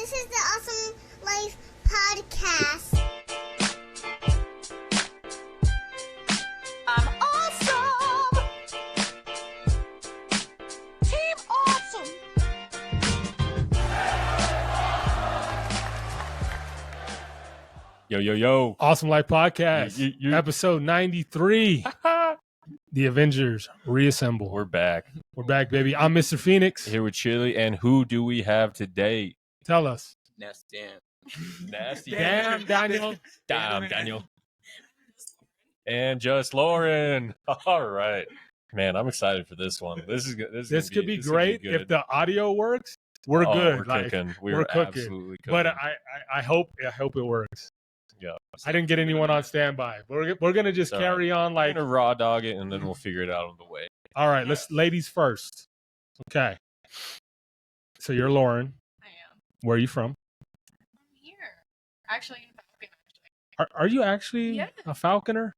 This is the Awesome Life Podcast. I'm awesome! Team Awesome! Yo. Awesome Life Podcast, episode 93. The Avengers, Reassemble. We're back. We're back, baby. I'm Mr. Phoenix. Here with Chili, and who do we have today? Tell us. Nasty. Damn, Daniel. Damn, Daniel. And just Lauren. All right. Man, I'm excited for this one. This could be great. If the audio works, we're good. We're cooking. We're cooking. Absolutely cooking. But I hope it works. Yeah. I didn't get anyone on standby. We're going to just carry on like... We're going to raw dog it, and then we'll figure it out on the way. All right, let's ladies first. Okay. So you're Lauren. I am. Where are you from? I'm here. Actually, in Falcon, Are you actually a falconer?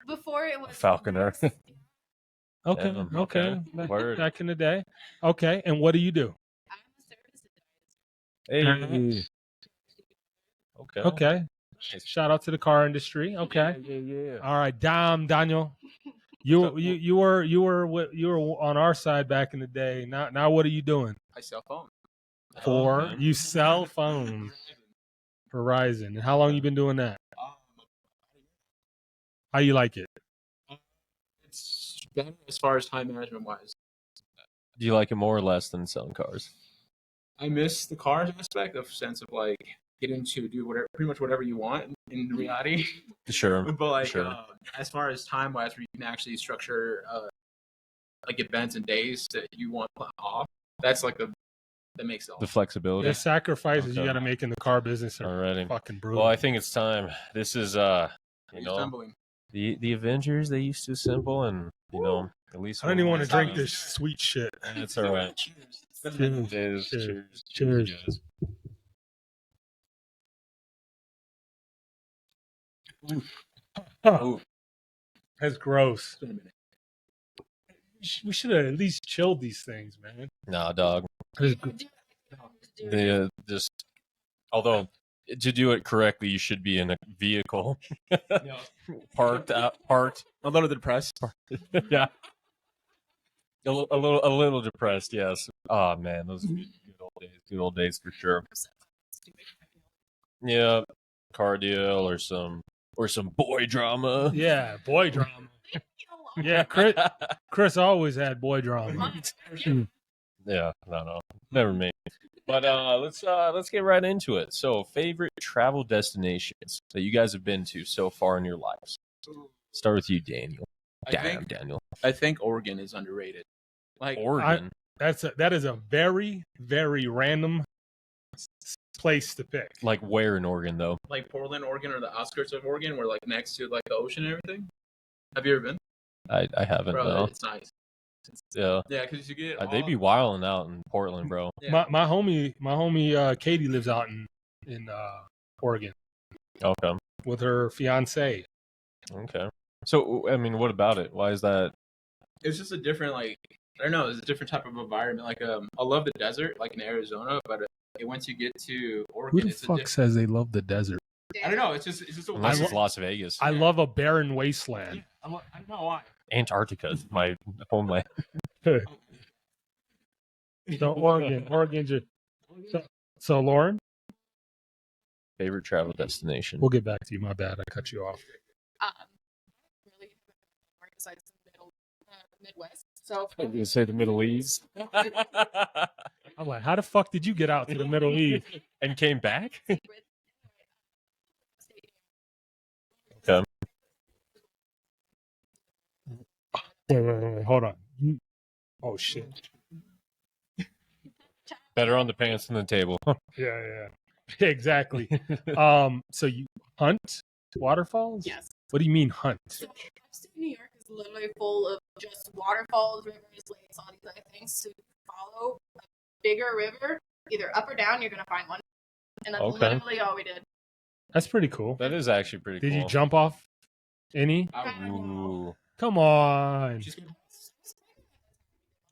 Before it was A falconer. Okay. Damn, Okay. Word. Back in the day. Okay. And what do you do? I'm a service advisor. Hey. Okay. Shout out to the car industry. Okay. Yeah. All right. Daniel. You were on our side back in the day. Now what are you doing? I sell phones. You sell phones. Verizon. And how long you been doing that? How you like it? It's better as far as time management wise. Do you like it more or less than selling cars? I miss the cars aspect of sense of like getting to do whatever, pretty much whatever you want in reality. Sure. But like Sure. as far as time wise, where you can actually structure like events and days that you want off. That's like that makes it all. The flexibility. The sacrifices you Okay. got to make in the car business are Alrighty. fucking brutal. Well, I think it's time. This is Resembling. the Avengers, they used to assemble, and at least I don't even want to drink this. this sweet shit. It's all right. Cheers. Cheers. Cheers. Oh, that's gross. It's been a minute. We should have at least chilled these things, man. Nah, dog. Do Just although to do it correctly, you should be in a vehicle parked. A little depressed. Yeah. A little depressed, yes. Oh man, those good old days for sure. Yeah, car deal or some boy drama. Yeah, boy drama. Yeah, Chris always had boy drama. Yeah, no, never me. But let's get right into it. So, favorite travel destinations that you guys have been to so far in your lives. Start with you, Daniel. Daniel. I think Oregon is underrated. Like Oregon. That is a very, very random place to pick. Like where in Oregon though? like Portland, Oregon, or the outskirts of Oregon, where like next to like the ocean and everything. Have you ever been? I haven't Bro, though. it's nice. Yeah. Yeah, because you get They be wilding out in Portland, bro. Yeah. My homie Katie lives out in Oregon Okay. with her fiance. Okay. So I mean, what about it? Why is that? It's just a different like I don't know. It's a different type of environment. Like I love the desert, like in Arizona, but once you get to Oregon, Who the it's fuck says they love the desert? I don't know. It's just a Unless it's Las Vegas. I love a barren wasteland. I don't know why. Antarctica is my homeland. So Oregon's your... So Lauren, Favorite travel destination. we'll get back to you. My bad, I cut you off. really besides the Midwest. So I was gonna say the Middle East. I'm like, how the fuck did you get out to the Middle East? And came back? Wait, hold on. Oh shit. Better on the pants than the table. Yeah. Exactly. So you hunt waterfalls? yes. What do you mean hunt? So upstate New York is literally full of just waterfalls, rivers, lakes, all these other things. So you follow a bigger river, either up or down, you're gonna find one. And that's Okay. literally all we did. That's pretty cool. That is actually pretty Did cool. you jump off any? Ooh. Come on. Just go-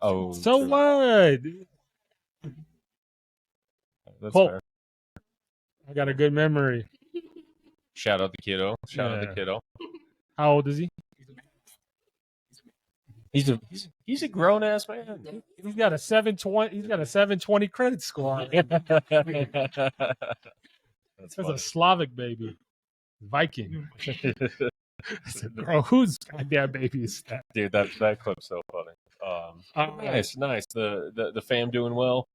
Oh. So true. what? That's Colt. fair. I got a good memory. Shout out the kiddo. Shout out Yeah. the kiddo. How old is he? He's a grown ass man. He's got a 720. He's got a 720 credit score. That's That's funny. a Slavic baby, Viking. I said, bro, whose goddamn baby is that? Dude, that clip's so funny. Nice. The fam doing well.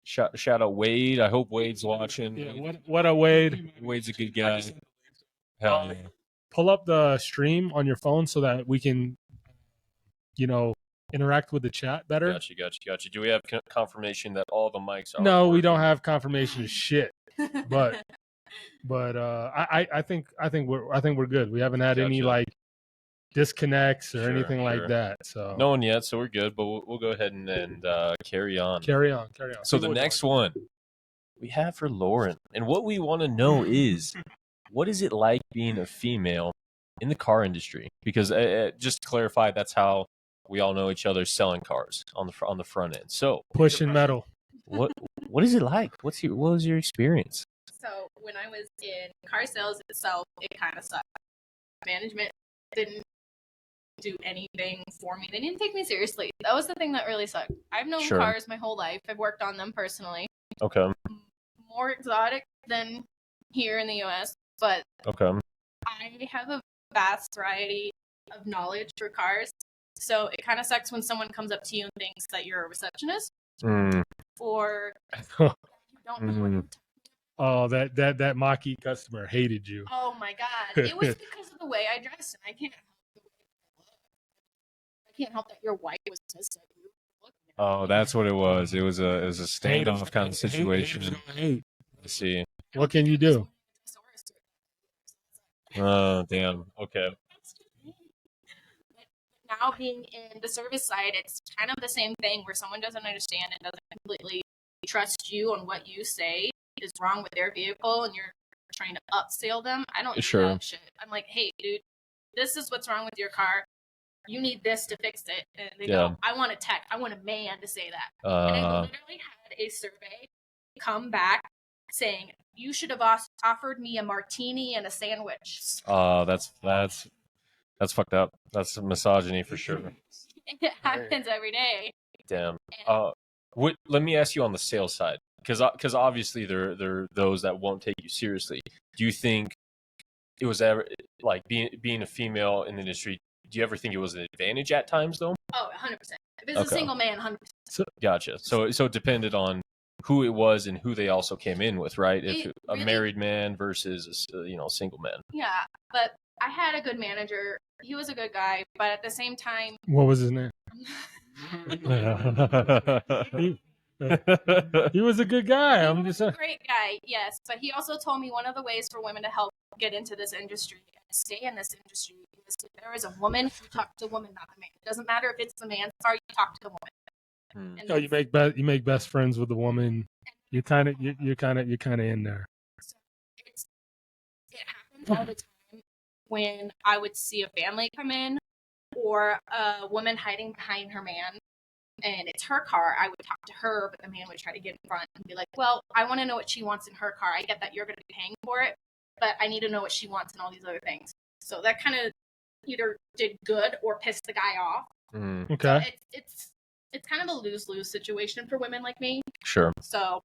Shout out Wade. I hope Wade's watching. Yeah, what a Wade. Wade's a good guy. Hell yeah. Pull up the stream on your phone so that we can, interact with the chat better. Gotcha. Do we have confirmation that all the mics are? No, we working? don't have confirmation of shit. But I think we're good. We haven't had any Gotcha. like disconnects or Sure, anything like sure. that. So No one yet, so we're good. But we'll go ahead and carry on. carry on. So the next one we have for Lauren, and what we want to know is, what is it like being a female in the car industry? Because just to clarify, that's how we all know each other selling cars on the front end. So pushing metal. what is it like? What was your experience? So when I was in car sales itself, it kind of sucked. Management didn't do anything for me. They didn't take me seriously. That was the thing that really sucked. I've known Sure. cars my whole life. I've worked on them personally. Okay. More exotic than here in the U.S., but Okay. I have a vast variety of knowledge for cars. So it kind of sucks when someone comes up to you and thinks that you're a receptionist or you don't know what you're Oh, that Maki customer hated you. Oh my god! It was because of the way I dressed, and I can't help the way I look. I can't help that your wife was pissed at you. Oh, that's what it was. It was a standoff kind of situation. I see. What can you do? Oh, damn. Okay. Now being in the service side, it's kind of the same thing where someone doesn't understand and doesn't completely trust you on what you say is wrong with their vehicle, and you're trying to upsell them. I don't do that shit. I'm like, hey, dude, this is what's wrong with your car. You need this to fix it. And they go, I want a tech. I want a man to say that. And I literally had a survey come back saying, you should have offered me a martini and a sandwich. That's fucked up. That's misogyny for sure. It happens every day. Damn. Let me ask you on the sales side, because obviously there are those that won't take you seriously. Do you think it was ever like being a female in the industry? Do you ever think it was an advantage at times though? Oh, 100%. If it's a single man, 100%. Gotcha. So it depended on who it was and who they also came in with, right? If It a really- married man versus a single man. Yeah, but I had a good manager. He was a good guy, but at the same time, What was his name? He was a good guy. I'm just saying. great guy, yes. But he also told me one of the ways for women to help get into this industry and stay in this industry is if there is a woman, you talk to the woman, not the man. It doesn't matter if it's the man's car, you talk to the woman. And Oh, you make best friends with the woman. You're kind of in there. It happens all the time when I would see a family come in or a woman hiding behind her man and it's her car. I would talk to her, but the man would try to get in front and be like, well, I want to know what she wants in her car. I get that you're going to be paying for it, but I need to know what she wants and all these other things. So that kind of either did good or pissed the guy off. Okay. So it's kind of a lose-lose situation for women like me. Sure. So,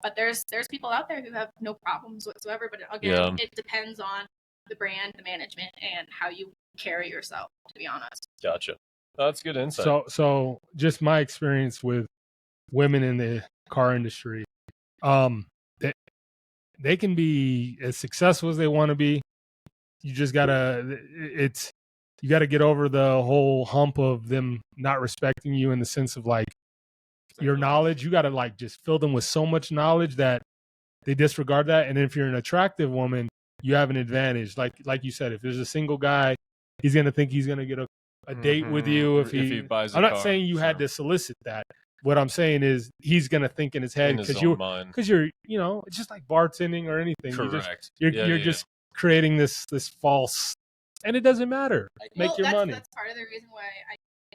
but there's people out there who have no problems whatsoever. But again, it depends on the brand, the management, and how you carry yourself, to be honest. Gotcha. That's good insight. So just my experience with women in the car industry, they can be as successful as they want to be. You just gotta get over the whole hump of them not respecting you in the sense of like your knowledge. You gotta like just fill them with so much knowledge that they disregard that. And if you're an attractive woman, you have an advantage. Like you said, if there's a single guy, he's gonna think he's gonna get a date with you if he buys a I'm not car, saying you had to solicit that. What I'm saying is he's gonna think in his head because you're it's just like bartending or anything. Correct. You're just creating this false, and it doesn't matter. Make your money. That's part of the reason why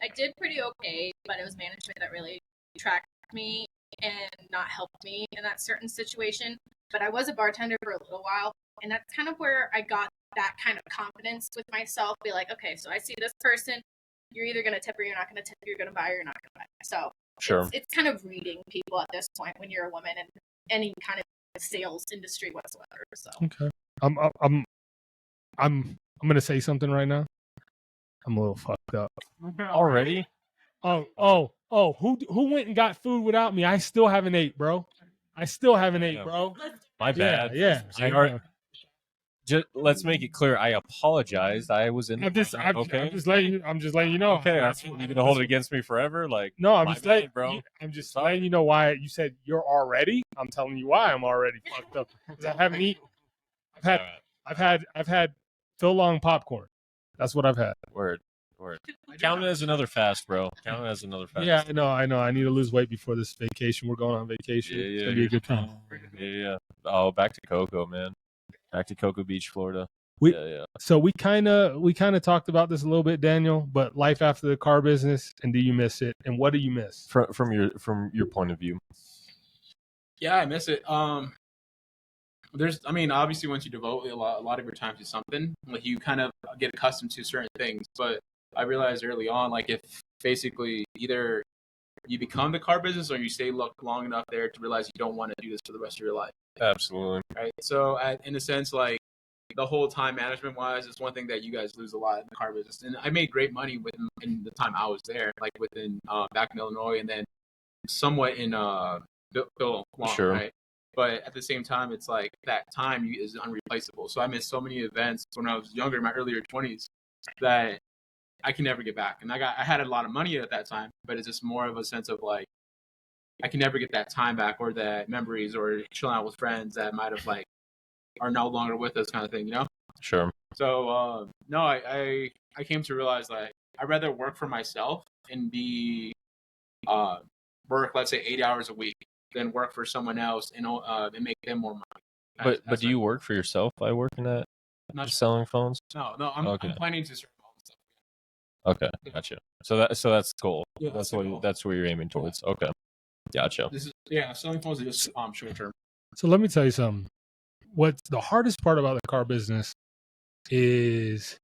I did pretty okay, but it was management that really tracked me and not help me in that certain situation. But I was a bartender for a little while, and that's kind of where I got that kind of confidence with myself. Be like, okay, so I see this person. You're either going to tip or you're not going to tip. You're going to buy or you're not going to buy. So Sure. it's kind of reading people at this point when you're a woman in any kind of sales industry whatsoever. So Okay. I'm gonna say something right now. I'm a little fucked up. Already? Who went and got food without me? I still haven't ate, bro. I still haven't ate, Yeah. bro. My bad. Yeah. Let's make it clear. I apologized. I was in. I'm just letting you know. Okay, you're gonna hold it against me forever? Like, No, I'm my just bad, letting, bro. I'm just Sorry. letting you know why you said you're already. I'm telling you why I'm already fucked up. 'Cause I haven't eaten. I've had Phil Long popcorn. That's what I've had. Word. Count it as another fast, bro. Count it as another fast. Yeah, I know. I need to lose weight before this vacation. We're going on vacation. Yeah, It's gonna be a good time. Yeah. Oh, back to Cocoa, man. Back to Cocoa Beach, Florida. We- yeah. So we kind of talked about this a little bit, Daniel. But life after the car business, and do you miss it? And what do you miss? From your point of view. Yeah, I miss it. Obviously, once you devote a lot of your time to something, like you kind of get accustomed to certain things. But I realized early on, like if basically either you become the car business or you stay long enough there to realize you don't want to do this for the rest of your life. Absolutely. Right. So, in a sense, like the whole time management wise, is one thing that you guys lose a lot in the car business. And I made great money in the time I was there, like within back in Illinois, and then somewhat in Bill Long, Sure. right? But at the same time, it's like that time is unreplaceable. So I missed so many events when I was younger, in my earlier 20s, that I can never get back. And I had a lot of money at that time, but it's just more of a sense of like, I can never get that time back or that memories or chilling out with friends that might have like are no longer with us kind of thing, you know? Sure. So, no, I came to realize that I'd rather work for myself and be, work, let's say 8 hours a week than work for someone else and make them more money. But do you work for yourself by working at Not selling phones? No, Okay. I'm planning to start all this stuff. Okay, gotcha. So that's cool. Yeah, that's the goal. that's where you're aiming towards. Okay, gotcha. This is selling phones is just short term. So let me tell you something. What's the hardest part about the car business is,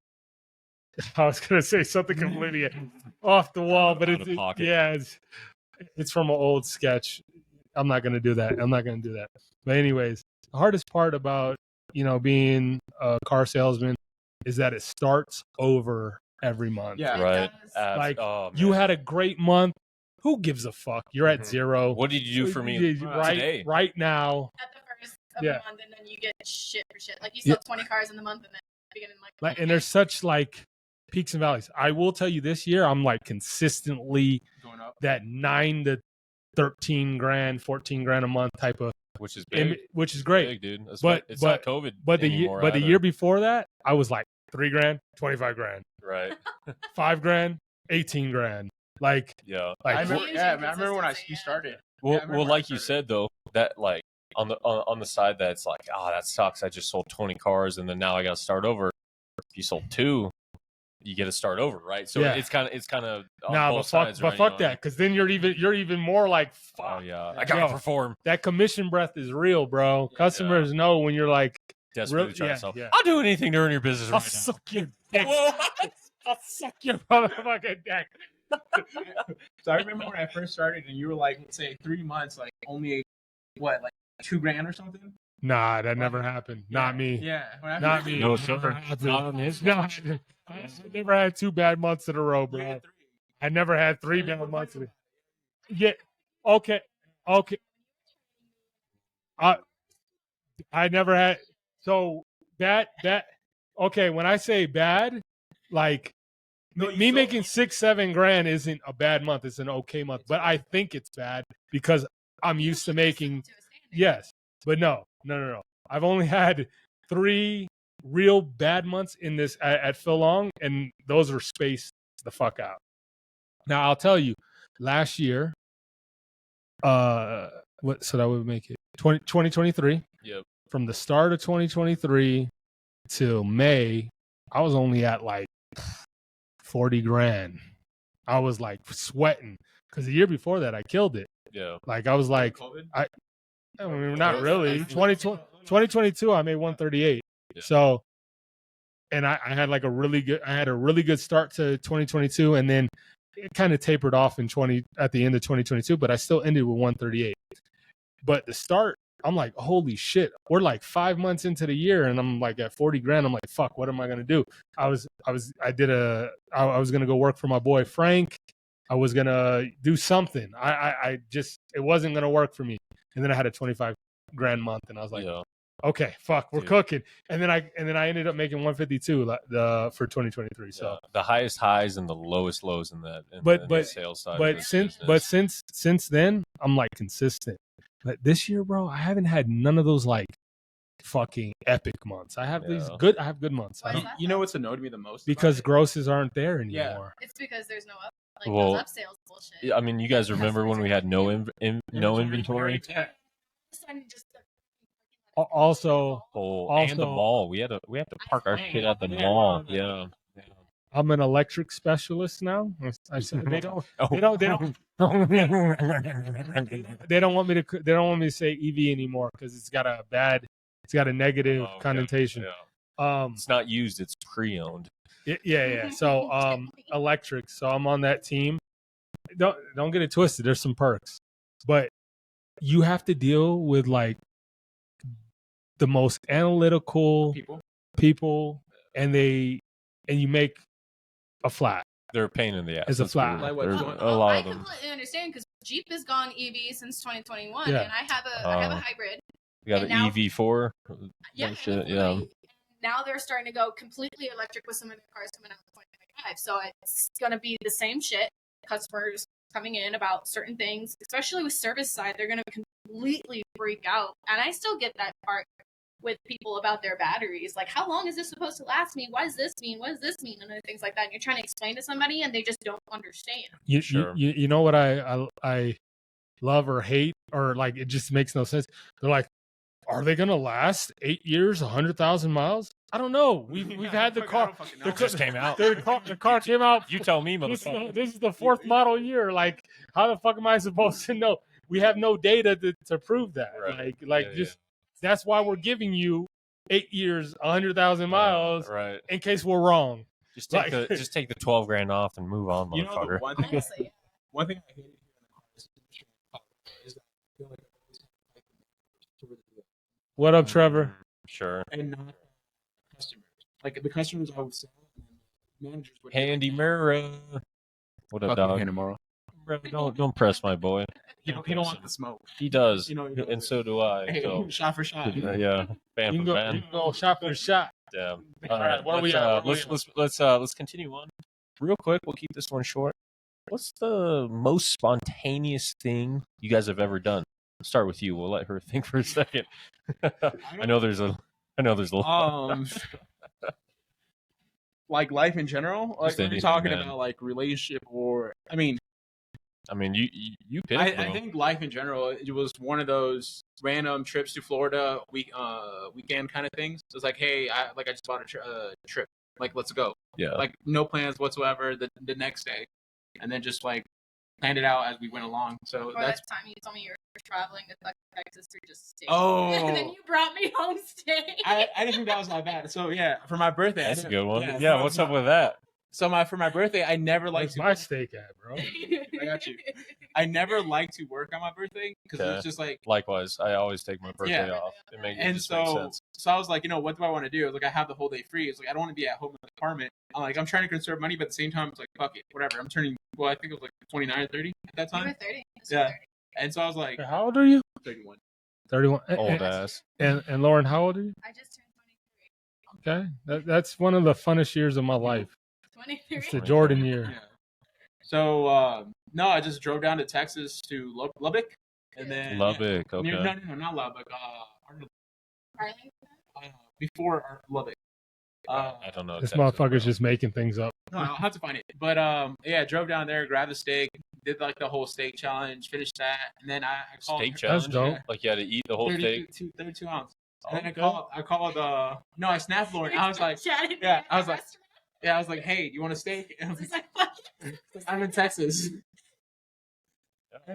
I was going to say something completely off the wall, but Out of pocket. it's from an old sketch. I'm not going to do that. But anyways, the hardest part about, being a car salesman is that it starts over every month. Yeah. Right. Like, oh, man. you had a great month. Who gives a fuck? You're at Mhm. zero. What did you do for me today? Right now. at the first of Yeah. the month, and then you get shit for shit. Like you sell 20 cars in the month, and then beginning like And there's such like peaks and valleys. I will tell you, this year I'm like consistently Going up. that 9 to 13 grand, 14 grand a month type of, Which is big. which is great. Big, dude. It's But- not COVID. But the anymore the either. year before that, I was like 3 grand, 25 grand, Right. 5 grand, 18 grand. Like, Yeah. I like remember when you started. Well, I remember when I like you started. said though, that like on the side that's like, that sucks. I just sold 20 cars and then now I got to start over. If you sold 2, you get to start over, right? So Yeah. it's kind of on nah, both but fuck, sides, but right? fuck that, because then you're even more like, fuck. Oh yeah, I Yo. gotta perform. That commission breath is real, bro. Yeah. Customers know when you're like, Desperately trying yeah, to sell. yeah. I'll do anything to earn your business I'll right now. suck your dick. Whoa. I'll suck your motherfucking dick. So I remember when I first started, and you were like, let's say 3 months, like only like $2 grand or something. Nah, that never happened. Not me. Yeah, when I Not first- me. No, Never sir. happened. Not on his. No, I never had 2 bad months in a row, You bro. had 3. I never had 3 bad months. Yeah. Okay. I never had. So that. Okay. When I say bad, like No, you me sold- making 6-7 grand isn't a bad month. It's an okay month, but I think it's bad because I'm used to making. Yes, but no. I've only had 3 real bad months in this at Phil Long, and those were spaced the fuck out. Now I'll tell you, last year, what? So that would make it 2023. Yep. From the start of 2023 till May, I was only at like 40 grand. I was like sweating because the year before that I killed it. Yeah. Like I was like, COVID? I mean, not really. 2022, I made 138. Yeah. So, and I had like a really good start to 2022, and then it kind of tapered off at the end of 2022, but I still ended with 138. But the start, I'm like, holy shit, we're like 5 months into the year, and I'm like at 40 grand. I'm like, fuck, what am I gonna do? I was gonna go work for my boy Frank. I was gonna do something. I just, it wasn't gonna work for me. And then I had a 25 grand month, and I was like, Yeah. okay, fuck, we're Dude. cooking. And then I ended up making 152 for 2023. So, The highest highs and the lowest lows in that. In But- the but- sales side. of but this since then, I'm like consistent. But this year, bro, I haven't had none of those like fucking epic months. I have Yeah. I have good months. I Why don't, is that? You know what's annoyed me the most? about because it? grosses aren't there Yeah. anymore. It's because there's no Well, those up sales bullshit. Yeah, I mean, you guys remember when we had no inventory? Also, And the mall. We have to park our shit at the mall. Yeah. I'm an electric specialist now. I said they don't Oh. they don't they don't want me to say EV anymore because it's got a negative Oh, okay. connotation. Yeah. It's not used, it's pre-owned. Yeah. So electric. So I'm on that team. Don't get it twisted. There's some perks, but you have to deal with like the most analytical people, and you make a flat. They're a pain in the ass. It's a That's flat. weird. Like what, There's going- a lot I of them. completely understand because Jeep has gone EV since 2021, Yeah. and I have a hybrid. We got and an now- EV4. Yeah, Shit, yeah. Now they're starting to go completely electric with some of the cars coming out in 2025. So it's going to be the same shit. Customers coming in about certain things, especially with service side, they're going to completely freak out. And I still get that part with people about their batteries. Like, how long is this supposed to last me? What does this mean? What does this mean? And other things like that. And you're trying to explain to somebody and they just don't understand. Sure. You know what I love or hate, or like it just makes no sense. They're like, are they gonna last 8 years, 100,000 miles? I don't know. We've had the car. It just came out. The car came out. You tell me, This motherfucker. is the 4th model year. Like, how the fuck am I supposed to know? We have no data to prove that. Right. Like Yeah, just that's why we're giving you 8 years, 100,000 miles, Right. in case we're wrong. Just take the 12 grand off and move on, You know, motherfucker. the one thing, Honestly. one thing I hated here in the car industry is that I feel like I always have to fight the managers to really do it. What up, Trevor? Sure. And not customers. Like the customers I would sell, and then the managers would. Handy Murray. What up, dog? tomorrow. Bro, don't press my boy. You don't want the smoke. He does, You know, and so do I. Hey, So shot for shot. yeah, fan You for can fan. go shot for shot. Damn. All right, where we at? Let's continue on. Real quick, we'll keep this one short. What's the most spontaneous thing you guys have ever done? Let's start with you. We'll let her think for a second. I know there's a lot. Like life in general. Like Just are you anything, talking man. about like relationship or? I mean, You pick. I bro. think life in general. It was one of those random trips to Florida weekend kind of things. So it's like, hey, I just bought a trip. Like, let's go. Yeah. Like no plans whatsoever. The next day, and then just like planned it out as we went along. So Or that's that time you told me you were traveling to fucking Texas for just stay. Oh. And then you brought me home stay. I didn't think that was that bad. So yeah, for my birthday. That's a good one. Yeah, Yeah. What's up with that? So for my birthday, I never liked Where's to. my steak at, bro? I got you. I never liked to work on my birthday because Okay. it's just like. Likewise, I always take my birthday Yeah. off. It makes And just makes so, sense. so I was like, what do I want to do? I was like, I have the whole day free. It's like I don't want to be at home in the apartment. I'm trying to conserve money, but at the same time, it's like fuck it, whatever. I'm turning. Well, I think it was like 29 or 30 at that You were time. 30. Yeah. And so I was like, How old are you? 31. 31. Old ass. And Lauren, how old are you? I just turned 23. Okay, that's one of the funnest years of my life. 23. It's the Jordan year. Yeah. So no, I just drove down to Texas to Lubbock, and then Lubbock. Okay. No, not Lubbock. Arlington? Before Lubbock. I don't know. This Texas, bro. motherfucker's just making things up. No, I'll have to find it. But yeah, drove down there, grabbed a steak, did like the whole steak challenge, finished that, and then I called Steak That's challenge. dope. Like you had to eat the whole steak. 32 ounces. And then Okay. I called no, I snapped Lauren. I was like, Chatting yeah, in I was the like- restaurant. yeah, I was like, hey, do you want a steak? And I was It's like, like, fuck. I'm in Texas.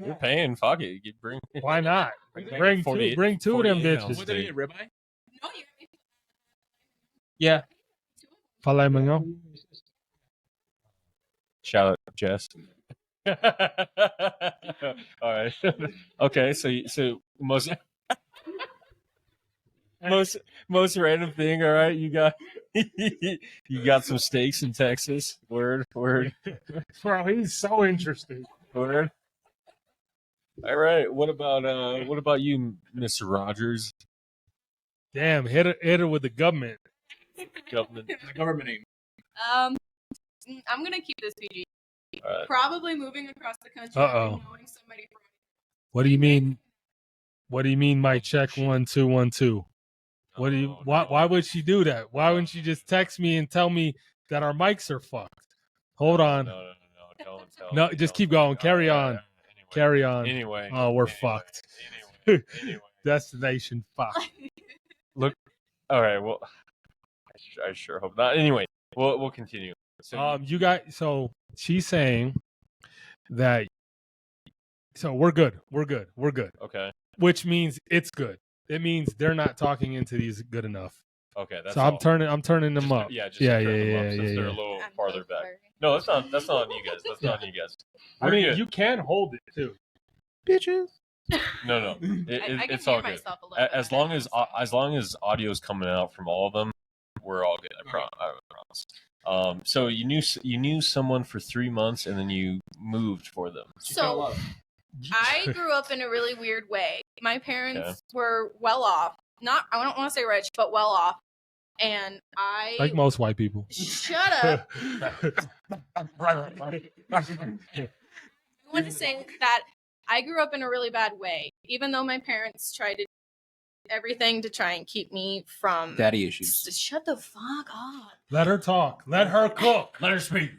You're paying. Fuck it. You bring. Why not? Bring Bring 48 two of them 48 bitches. ounce What did I steak. get? Ribeye? No, you got me. Yeah. Filet mignon. Shout out to Jess. All right. Okay. So most random thing. All right. You got you got some steaks in Texas. Word. Bro, he's so interesting. Word. All right. What about you, Mr. Rogers? Damn, hit her with the government. Government. The government name. I'm gonna keep this PG. All right. Probably moving across the country Uh-oh. and knowing somebody from. What do you mean? What do you mean? My check 1212. What do you? Oh, Why no. would she do that? Why wouldn't she just text me and tell me that our mics are fucked? Hold on. No. Don't tell No, me, just don't keep tell going. me. Carry All on. right. Carry on. Anyway. Oh, we're fucked. Anyway. Destination fucked. Look. All right. Well, I sure hope not. Anyway, we'll continue. So You got. So she's saying that. So we're good. okay. Which means it's good. It means they're not talking into these good enough. Okay. That's So all. I'm turning them Just up. Yeah. Just Yeah, turn yeah, them up yeah, since yeah, they're yeah. a little I'm farther so back. sorry. No, that's not on you guys. That's not on you guys. I We're mean, good. you can hold it too. Bitches. No. I can It's hear all good. myself a little bit As better long now, as so. as long as audio is coming out from all of them, we're all good. I promise. So you knew someone for 3 months and then you moved for them. So I grew up in a really weird way. My parents were well off. I don't want to say rich, but well off. And I Like most white people. shut up. I want to say that I grew up in a really bad way. Even though my parents tried to do everything to try and keep me from Daddy issues. Shut the fuck up. Let her talk. Let her cook. Let her speak.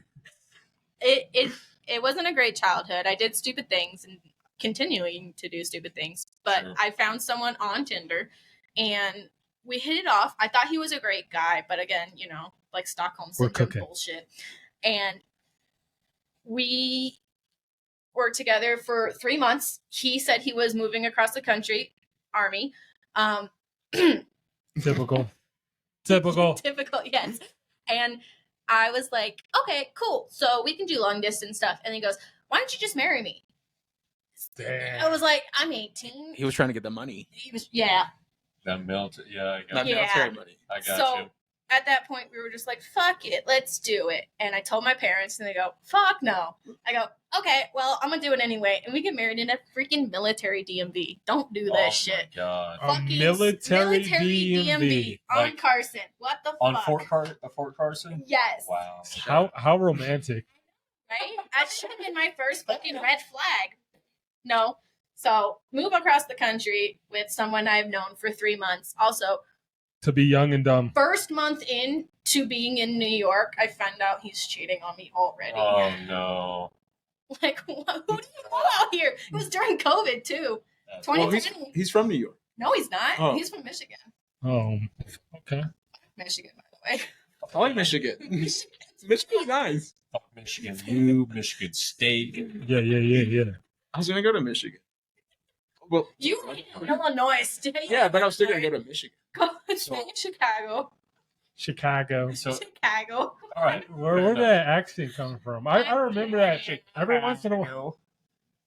It wasn't a great childhood. I did stupid things and continuing to do stupid things. But Sure. I found someone on Tinder and we hit it off. I thought he was a great guy, but again, like Stockholm We're syndrome cooking. bullshit. And we were together for 3 months. He said he was moving across the country, army. Typical. Typical, yes. And I was like, okay, cool. So we can do long distance stuff. And he goes, why don't you just marry me? Damn. I was like, I'm 18. He was trying to get the money. He was, yeah. That melted. Yeah, I got Not you. Yeah. military money. I got So you. at that point, we were just like, fuck it, let's do it. And I told my parents, and they go, fuck no. I go, okay, well, I'm gonna do it anyway. And we get married in a freaking military DMV. Don't do this shit. My God. A Fucking military DMV. on Like, Carson. What the On fuck? Fort Carson? Yes. Wow. How romantic. Right? That should have been my first fucking red flag. No. So move across the country with someone I've known for 3 months. Also, To be young and dumb. first month into being in New York, I found out he's cheating on me already. Oh no. Like, who do you know out here? It was during COVID too. That's- Well, 2020. he's from New York. No, he's not. Oh. He's from Michigan. Oh, okay. Michigan, by the way. I like Michigan. Michigan's nice. Fuck Michigan, you Michigan State. Yeah. I was gonna go to Michigan. Well, You were in Illinois State. yeah, but I was still gonna go to Michigan. Go stay in Chicago. Chicago. So Chicago. all right, Where'd that accent come from? I remember that shit. Every once in a while.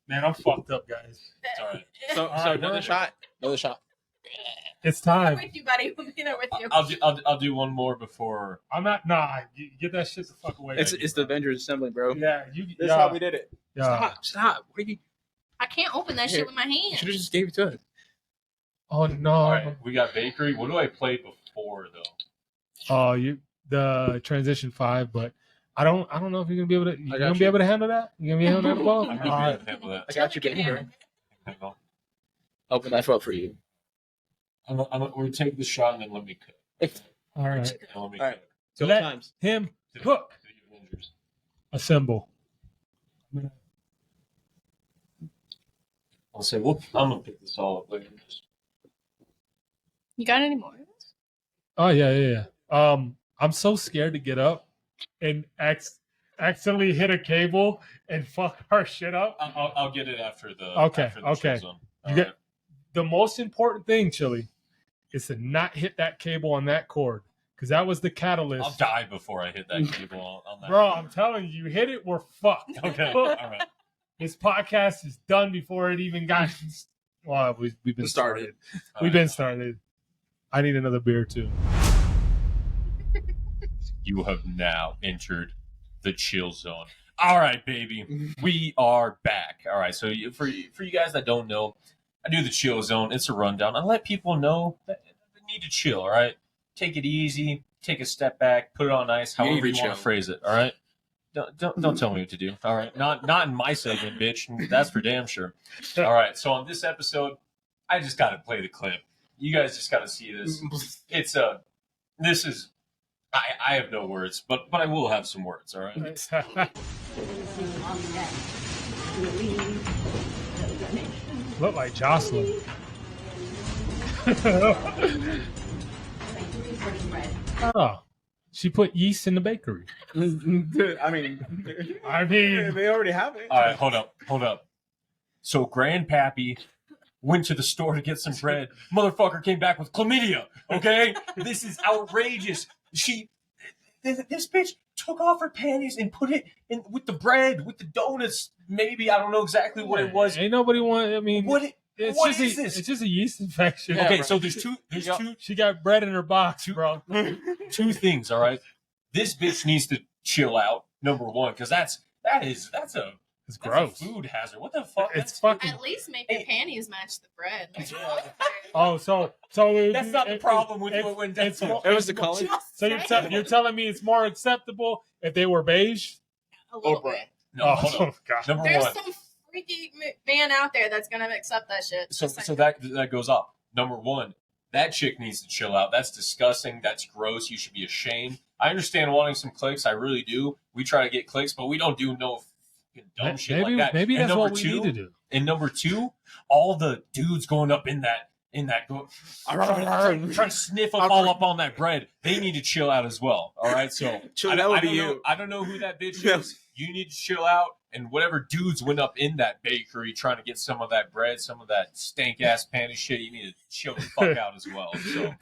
Man, I'm fucked up, guys. It's all right. So Alright, another we're- shot. Another shot. It's I'm time. with you, buddy. We'll be there with you. I'll do one more before. I'm not. Nah, get that shit the fuck away. It's from me, it's the bro. Avengers Assembly, bro. Yeah, you. This yeah, is how we did it. yeah. Stop. What are you? I can't open that Here. shit with my You should hands. have just gave it to us. Oh no. All right, we got bakery. What do I play before though? Oh, the transition 5, but I don't know if you're gonna be able to. You got gonna you. be able to handle that? You gonna be able to handle the ball? I'm All gonna right. handle that. I got you, baby. Handle. Open that up for you. We're take the shot and then let me cook. All right. And let me All right. cook. Two Let- times. Him To the- cook. to the Avengers. Assemble. I'll say, well, I'm gonna pick this all up later. You got any more? Oh yeah. I'm so scared to get up and ask accidentally hit a cable and fuck our shit up. I'll get it after the Okay, after the okay. chill zone. You get the most important thing, Chili, is to not hit that cable on that cord because that was the catalyst. I'll die before I hit that cable on that. Bro, I'm telling you, you hit it, we're fucked. Okay, all right. This podcast is done before it even got. Well, we've been started. We've been started. I need another beer too. You have now entered the chill zone. All right, baby, we are back. All right, so for you guys that don't know, I do the chill zone. It's a rundown. I let people know that they need to chill. All right, take it easy, take a step back, put it on ice, however you want to phrase it. All right, don't tell me what to do. All right, not in my segment, bitch. That's for damn sure. All right, so on this episode, I just got to play the clip. You guys just got to see this. This is. I have no words, but I will have some words. All right. Look like Jocelyn. Oh, she put yeast in the bakery. I mean, they already have it. All right, hold up. So Grandpappy went to the store to get some bread. Motherfucker came back with chlamydia. Okay, this is outrageous. This bitch took off her panties and put it in with the bread, with the donuts. Maybe I don't know exactly what it was. Ain't nobody want. I mean, What is this? It's just a yeast infection. Okay, bro. so there's two. She got bread in her box, bro. Two things. All right, this bitch needs to chill out. Number one, because that's a gross. food hazard. What the fuck? It's fucking. At least make your panties match the bread. Oh, so That's not the problem with what went down. It was the color. So you're telling me it's more acceptable if they were beige? A little bit. No, Oh, hold on. gosh. Number There's one. some freaky man out there that's gonna accept that shit. So that goes up. Number one, that chick needs to chill out. That's disgusting. That's gross. You should be ashamed. I understand wanting some clicks. I really do. We try to get clicks, but we don't do no dumb shit like that. Maybe And that's number what we two, need to do. And number two, all the dudes going up in that trying to sniff up all up on that bread. They need to chill out as well. All right, so Chill, that would be know, you. I don't know who that bitch is. You need to chill out. And whatever dudes went up in that bakery trying to get some of that bread, some of that stank ass panty shit, you need to chill the fuck out as well. So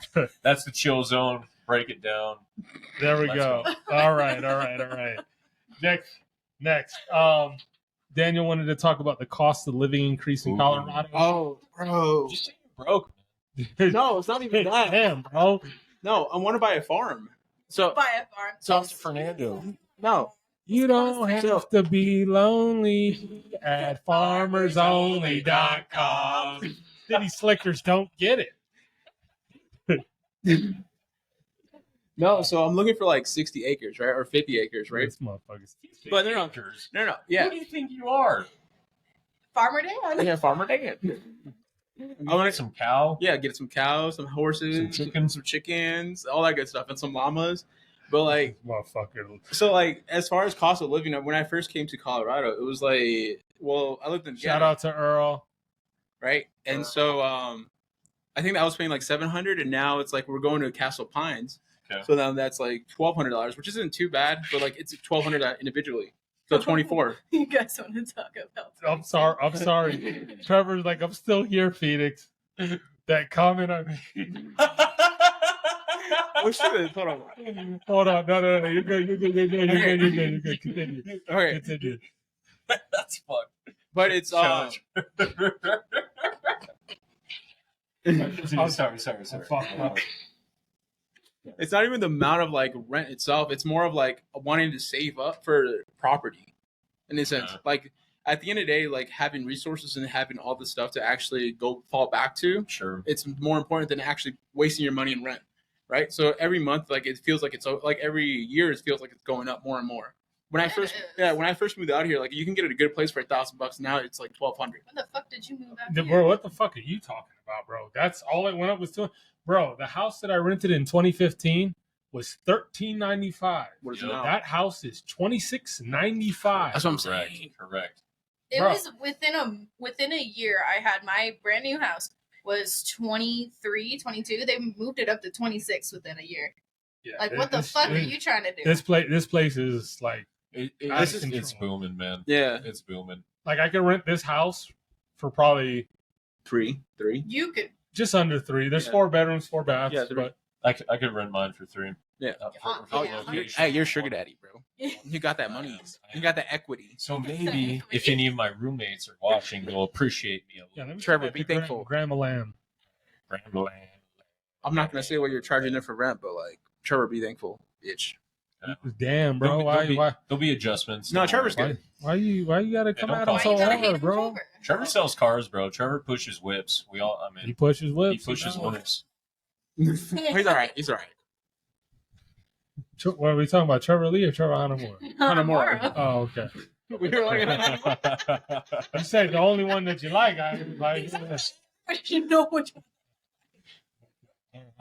that's the chill zone. Break it down. There we Let's go. All right. Next. Daniel wanted to talk about the cost of living increase in Ooh. Colorado. Oh, bro. Just say you're broke. No, it's not even that. Damn, bro. No, I want to buy a farm. So, Buy a farm. so Fernando. no. You don't have to be lonely at farmersonly.com. City slickers don't get it. No, so I'm looking for like 60 acres, right? Or 50 acres, right? This motherfucker's But no, Who yeah. do you think you are? Farmer Dan. Yeah, farmer Dan. I want some cow. Yeah, get some cows, some horses, some chickens, all that good stuff, and some llamas. But like, motherfucker. so like, as far as cost of living, when I first came to Colorado, it was like, well, I lived in Shout out to Earl. right, and so I think I was paying like $700, and now it's like we're going to Castle Pines. Okay. So now that's like $1,200, which isn't too bad, but like it's $1,200 individually, so 24. You guys want to talk about? I'm sorry. Trevor's like, I'm still here, Phoenix. That comment I made. Oh shit! Hold on. Hold on. No. You're good. Continue. Okay, Continue. That's fucked. but it's Sorry. Sorry. Fuck. it's not even the amount of like rent itself. It's more of like wanting to save up for property, in a sense. Yeah. Like at the end of the day, like having resources and having all the stuff to actually go fall back to. Sure. It's more important than actually wasting your money in rent, right? So every month, like it feels like it's like every year, it feels like it's going up more and more. When I first moved out here, like you can get a good place for $1,000. Now it's like $1,200. When the fuck did you move out? Bro, what the fuck are you talking about, bro? That's all it went up was to. Bro, the house that I rented in 2015 was $1,395. What is it Yep. now? That house is $2,695. That's what I'm saying. Correct. It Bro. was within a year. I had my brand new house was 23, 22. They moved it up to 26 within a year. Yeah, Like, what the fuck are you trying to do? This place is like Out of It's control. booming, man. Yeah, It's booming. Like I could rent this house for probably three. You could. just under 3. There's Yeah. 4 bedrooms, 4 baths. Yeah, 3. But I could rent mine for 3. Yeah. Oh, you're, location. hey, you're sugar daddy, bro. You got that money. You got the equity. So maybe if any of my roommates are watching, they'll appreciate me a yeah, little. let me Trevor, see be that thankful. Grandma Lamb. I'm not gonna say what you're charging in for rent, but like, Trevor, be thankful, bitch. Damn, bro. There'll be adjustments. No, don't Trevor's worry. good. Why you gotta come don't at call him Why so you gotta hate hard, him bro? for? Trevor sells cars, bro. Trevor pushes whips. I He mean, pushes whips. he pushes you know? whips. He's all right. He's all right. What are we talking about? Trevor Lee or Trevor Hanamura? Hanamura. Oh, okay. We were like, You said the only one that you like. I like. You know what?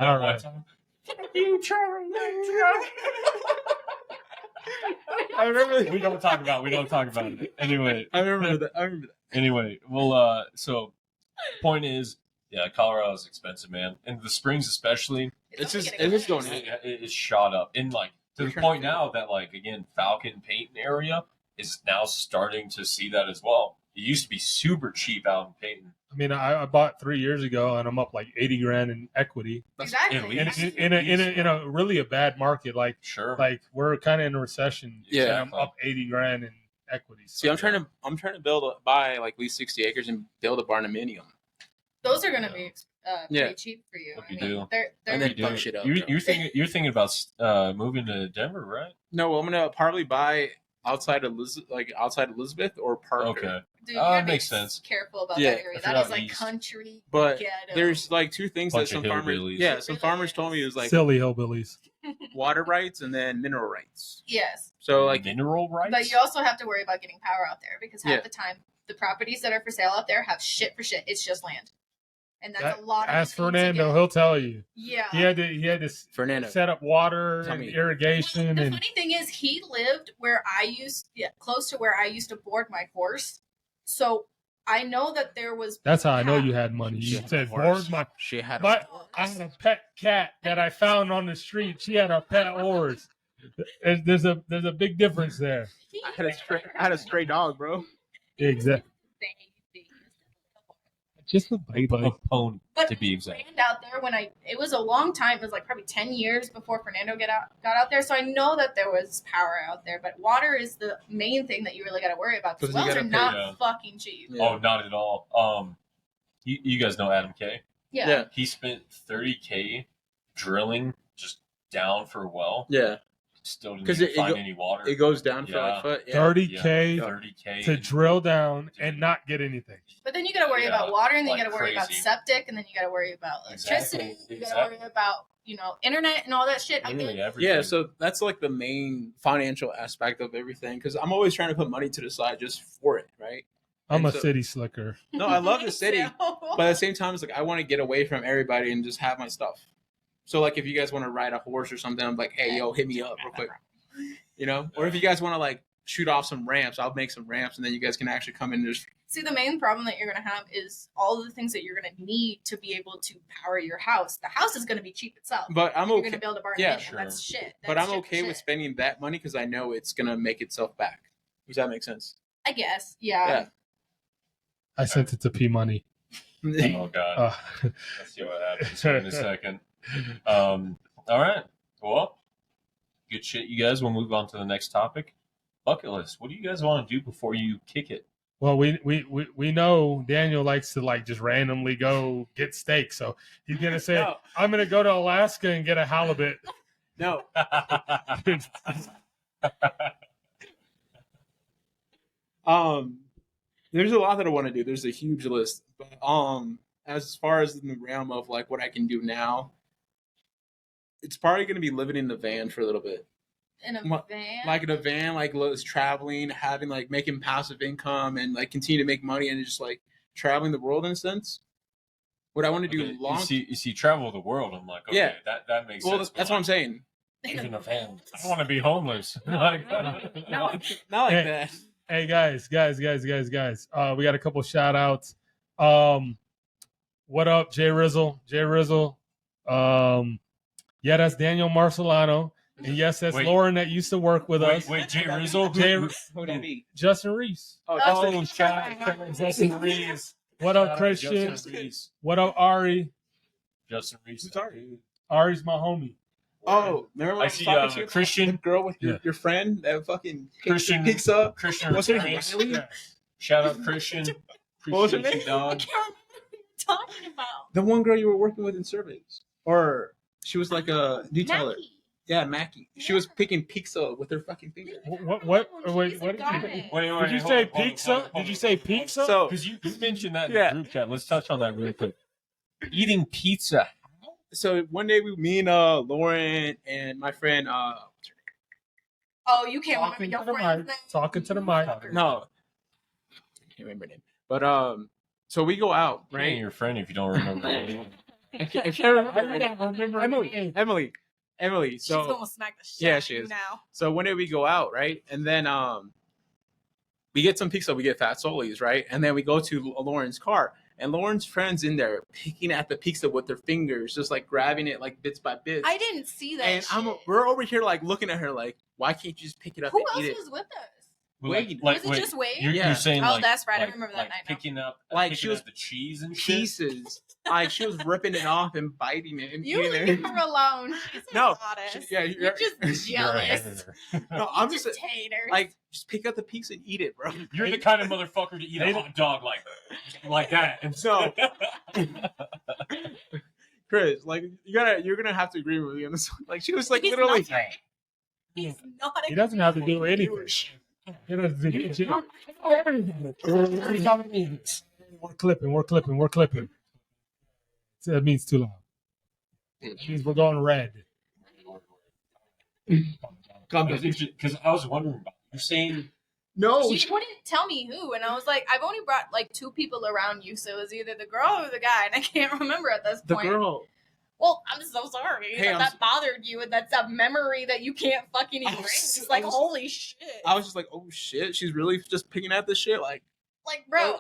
All right. You, Trevor. I remember. We don't talk about it. Anyway. I remember that. Anyway, well, so point is, yeah, Colorado is expensive, man, and the springs especially. It's just only it's gonna just get going. It's shot up, and like to We're the trying to point figure- now that like again, Falcon Payton area is now starting to see that as well. It used to be super cheap out in Payton. I mean, I bought 3 years ago, and I'm up like 80 grand in equity, Exactly. At least. in a really a bad market. Like Sure. we're kind of in a recession. Yeah. and I'm up 80 grand in equity. So, See, I'm trying to buy like at least 60 acres and build a barndominium. Those are gonna be Yeah. pretty cheap for you. Hope I you mean, do. they're And then You do. fuck shit up. You're thinking about moving to Denver, right? No, I'm gonna probably buy outside Elizabeth or Parker. Okay. dude, Oh, you gotta it be makes sense. careful about Yeah, that area. if That you're is out like east. country But ghetto. there's like 2 things Bunch that some of farmers, hillbillies. yeah, It some really farmers is. told me it was like silly hillbillies. water rights and then mineral rights. yes, So like, mineral rights. but you also have to worry about getting power out there because half Yeah. the time the properties that are for sale out there have shit for shit. It's just land, and that's a lot. Of Ask the things Fernando; to get. he'll tell you. Yeah. He had to Fernando. set up water Tell and me. irrigation The and funny thing is, he lived close to where I used to board my horse, so I know that there was. that's how I know you had money. You Shit, said, horse. "Board my." She had But I had a pet cat that I found on the street. She had a pet horse. There's a big difference there. I had a stray dog, bro. Exactly. Just a a bite. pony, But to be exact. land out there it was a long time. It was like probably 10 years before Fernando got out there. So I know that there was power out there, but water is the main thing that you really got to worry about. Because 'Cause you wells gotta are pay, not yeah. fucking cheap. Yeah. Oh, not at all. You guys know Adam K. Yeah. Yeah. He spent $30K drilling just down for a well. Yeah, Still didn't 'Cause even it find go- any water. it goes down for Yeah. like foot. Yeah. 30K 30K to drill down and not get anything. But then you got to worry Yeah, about water, and then like you got to worry about crazy. septic, and then you got to worry about electricity. Exactly, You got to worry about internet and all that shit. I literally mean, everything. Yeah, so that's like the main financial aspect of everything because I'm always trying to put money to the side just for it, right? I'm And a so- city slicker. No, I love the city, So- but at the same time, it's like I want to get away from everybody and just have my stuff. So like, if you guys want to ride a horse or something, I'm like, hey, yo, hit me up real quick, Or if you guys want to like shoot off some ramps, I'll make some ramps, and then you guys can actually come in and just. See, the main problem that you're going to have is all of the things that you're going to need to be able to power your house. The house is going to be cheap itself. But I'm You're okay. going to build a barn. Yeah, and sure. That's shit. But That's I'm shit for okay with shit. spending that money because I know it's gonna make itself back. Does that make sense? I guess. Yeah. I sent it to P Money. Oh god, let's see what happens here in a second. All right, well, good shit, you guys. We'll move on to the next topic. Bucket list. What do you guys want to do before you kick it? Well, we know Daniel likes to like just randomly go get steak, so he's gonna say, No. "I'm gonna go to Alaska and get a halibut." No. There's a lot that I want to do. There's a huge list. But as far as in the realm of like what I can do now, it's probably gonna be living in the van for a little bit. In a What- van. Like in a van, like traveling, having like making passive income and like continue to make money and just like traveling the world in a sense. What I want to do Okay, long you see travel the world. I'm like, okay, Yeah. that makes well, sense. that's what I'm saying. Live in a van. I don't want to be homeless. Like, No. Not like Hey. that. Hey guys. We got a couple shout outs. What up, Jay Rizzle? Yeah, that's Daniel Marcelano. And yes, that's Wait. Lauren that used to work with us. Wait, Jay Rizzo? Jay- Who would that be? Justin Reese. Oh, shout out Justin Reese. What up, Christian? Justin Reese. What up, Ari? Justin Reese. Who's Ari? Ari's my homie. Oh, remember when I was see talking to you? Christian. The girl with Yeah. your friend that fucking Christian. pizza. Christian What's her Reese. name? Yeah. Shout out Christian. What was her Appreciate name? you, dog. I can't remember what you're talking about. The one girl you were working with in service, or she was like a detailer. Mackie. Yeah, Mackie. She was picking pizza with her fucking finger. What? Oh, Wait, she's what a did goddess. Did you say pizza? Did you say pizza? So Because you mentioned that in Yeah. the group chat. Let's touch on that real quick. Eating pizza. one day me and Lauren and my friend Oh, you can't remember Talking your to the friend's mic. name. Talking to the mic. no, I can't remember her name. But so we go out, Right? right? Your friend if you don't remember. I can't remember. Emily. She's So gonna smack the shit Yeah, out of she you is. now. So one day we go out, right? And then we get some pizza, we get Fat Solis, right? And then we go to Lauren's car. And Lauren's friends in there picking at the pizza with their fingers, just like grabbing it like bits by bits. I didn't see that. And shit. we're over here like looking at her like, why can't you just pick it up Who and else eat it? was with us? Wade. Was it just Wade? You're, Yeah. you're saying Oh, like, that's right. I like- remember that like night now. Picking up, Like, picking she was up the cheese and shit. Pieces. Like she was ripping it off and biting it and You eating leave it. her alone. She's a No, goddess. yeah, you're just You're a jealous. hater. No, I'm Just just haters. like, just pick up the pizza and eat it, bro. You're the kind of motherfucker to eat a hot dog like that. And so, Chris, like you're gonna have to agree with me on this one. Like she was like He's literally not- He's not. He doesn't have to do anything. He doesn't do shit. We're clipping. So that means too loud. It means we're going red. because I was wondering about you saying no. She wouldn't tell me who, and I was like, I've only brought like 2 people around you, so it was either the girl or the guy, and I can't remember at this The point. girl. Well, I'm so sorry Hey, that bothered you, and that's a memory that you can't fucking I was- erase. It's I like, was- holy shit. I was just like, oh shit, she's really just picking at this shit. Like, Like, bro, Oh.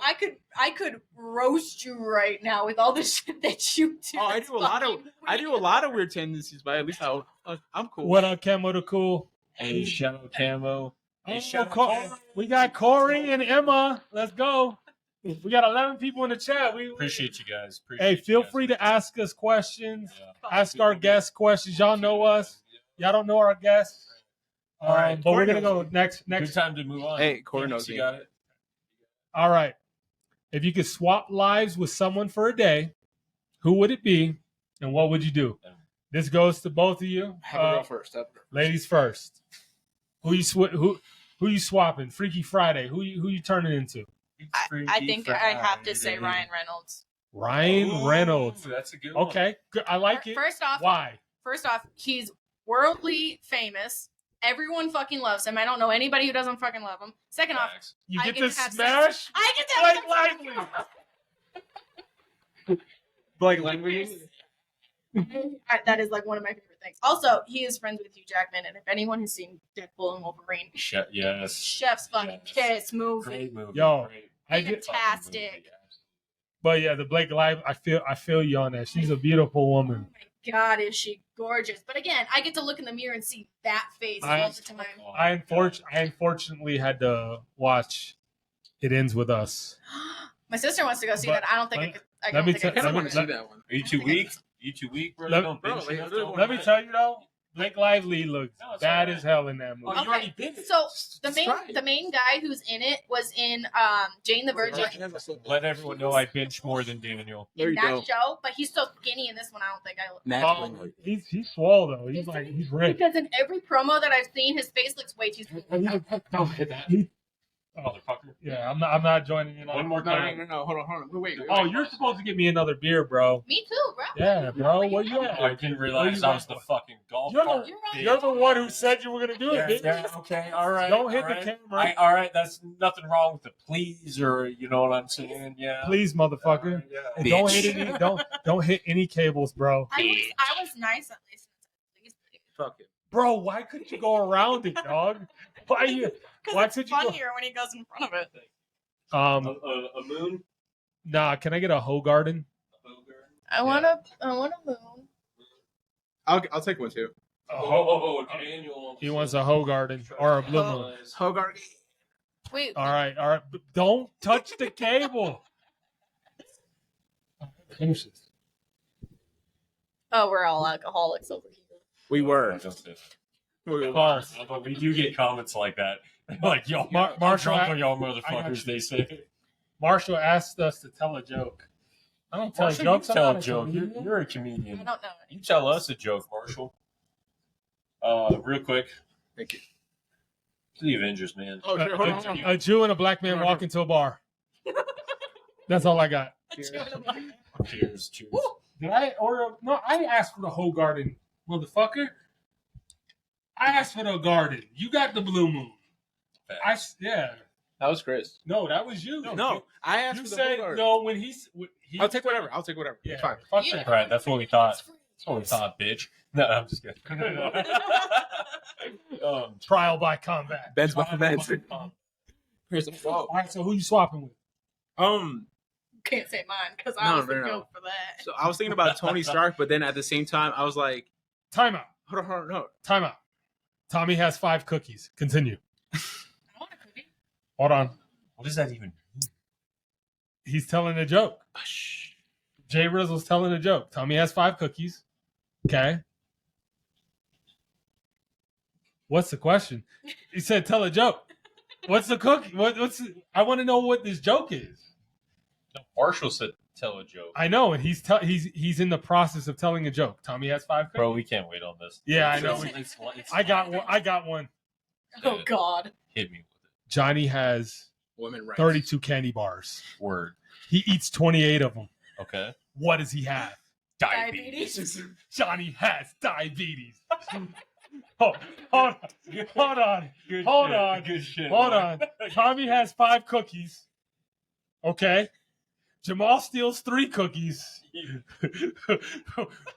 I could roast you right now with all the shit that you do. oh, I It's do a lot of fucking weird tendencies, but at least I'm cool. What up, Camo the Cool? hey, shadow camo. Hey, shout out Corey. We got Corey and Emma. Let's go. We got 11 people in the chat. Appreciate you guys. Hey, feel free to ask us questions. Yeah. Ask our guests questions. Y'all know us. Y'all don't know our guests. All right, But we're Corey gonna go knows next. Good time to move on. Hey, Corey Phoenix, knows you me. got it. All right. If you could swap lives with someone for a day, who would it be, and what would you do? This goes to both of you. Have a girl first. Ladies first. Who you swapping? Freaky Friday. Who you turning into? I think I have to say Ryan Reynolds. Ryan Ooh, Reynolds. That's a good one. Okay, good. I like it. First off, Why? he's worldly famous. Everyone fucking loves him. I don't know anybody who doesn't fucking love him. Second off, Facts. You I get get to to have smash I get to have Blake sex Lively. Like language. That is like one of my favorite things. Also, he is friends with Hugh Jackman, and if anyone has seen Deadpool and Wolverine, Yes. chef's fucking Yes. kiss movie. Great movie. Yo, Great I get, Fantastic. but yeah, the Blake Live. I feel you on that. She's a beautiful woman. Oh my god, is she gorgeous? But again, I get to look in the mirror and see that face all the time. I unfortunately had to watch It Ends With Us. My sister wants to go see But- that. I don't think I but could. I let don't me think tell- I I could. kind of let want me- to see that one. Are you too weak? You too weak, bro? Let- You don't bro, bench like, enough really to- want- Let me tell you though, Blake Lively looks No, it's bad alright. as hell in that movie. Oh, you Okay, already did it. So the Just try it. main guy who's in it was in Jane the Virgin. Let everyone know I bench more than Daniel. There In you that go. show, but he's so skinny in this one. I don't think I. Naturally. He's swole though. He's ripped. Because in every promo that I've seen, his face looks way too small. Don't hit that. Oh, Motherfucker. yeah, I'm not joining in. One more No, time. no. Hold on. Wait. Oh, you're supposed to get me another beer, bro. Me too, bro. Yeah, bro. Where you at? I didn't realize I was the fucking golf You're cart. the- You're right. You're the one who said you were gonna do it, Yeah, bitch. okay, all right. Don't hit all the right. camera. All right, that's nothing wrong with the please, or you know what I'm saying? Yeah. Please, motherfucker. Yeah. And don't hit any. Don't hit any cables, bro. I was nice at least. Fuck it. Bro, why couldn't you go around it, dog? Why you? Why Because could it's you go? funnier when he goes in front of it. A moon? Nah. Can I get a hoe garden? I want a moon. I'll take one too. Daniel. He wants a hoe garden or a blue moon. Hogarth. Wait. All right. But don't touch the cable. Finish this. Oh, we're all alcoholics over here. We were. False. But we do get comments like that. Like, y'all, Marshall, drunk on y'all I got motherfuckers, you. they say. Marshall asked us to tell a joke. I don't tell Marshall, jokes. you I'm tell not a joke. comedian. You're a I comedian. don't know. You tell us a joke, Marshall. Real quick. Thank you. To the Avengers, man. Oh, sure. Hold on. A Jew and a black man walk into a bar. That's all I got. Cheers. Did I order? No, I asked for the whole garden, motherfucker. I asked for the garden. You got the blue moon. Yeah. That was Chris. No, that was you. No, I asked You for the said Hogarth. no when he. I'll take whatever. I'll take whatever. Yeah, It's fine. fuck You- that. Right, that's what we thought. That's what we thought, bitch. No, I'm just kidding. Trial by combat. Ben's by Ben's. Here's some All right, so who you swapping with? Can't say mine because No, I was no, the no. joke for that. So I was thinking about Tony Stark, but then at the same time, I was like, Timeout. hold on, no. Timeout. Tommy has 5 cookies. Continue. I want a cookie. Hold on. What does that even mean? He's telling a joke. Jay Rizzle's telling a joke. Tommy has 5 cookies. Okay. What's the question? He said, "Tell a joke." What's the cookie? I want to know what this joke is. Marshall said, "Tell a joke." I know, and he's in the process of telling a joke. Tommy has 5 cookies. Bro, we can't wait on this. Yeah, I know. It's I got one. Oh God. Hit me with it. Johnny has Women rights. 32 candy bars. Word. He eats 28 of them. Okay. What does he have? Diabetes. Johnny has diabetes. Hold on. Good Hold shit. on. Good shit. Hold on. Tommy has 5 cookies. Okay. Jamal steals 3 cookies.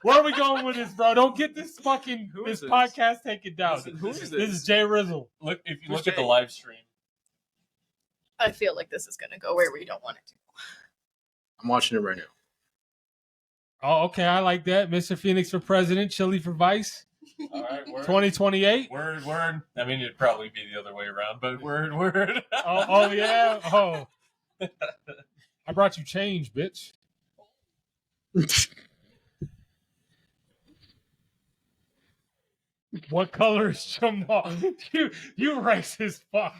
Where are we going with this, bro? Don't get this Who is this? podcast taken down. Who is This this? is Jay Rizzle. Look, if you Who's look at the Jay? live stream, I feel like this is gonna go where we don't want it to. I'm watching it right now. Oh, okay. I like that. Mr. Phoenix for president, Chili for vice. all right, word. 2028. Word. I mean, it'd probably be the other way around, but word. Oh, yeah. Oh. I brought you change, bitch. What color is Jamal? You racist fuck.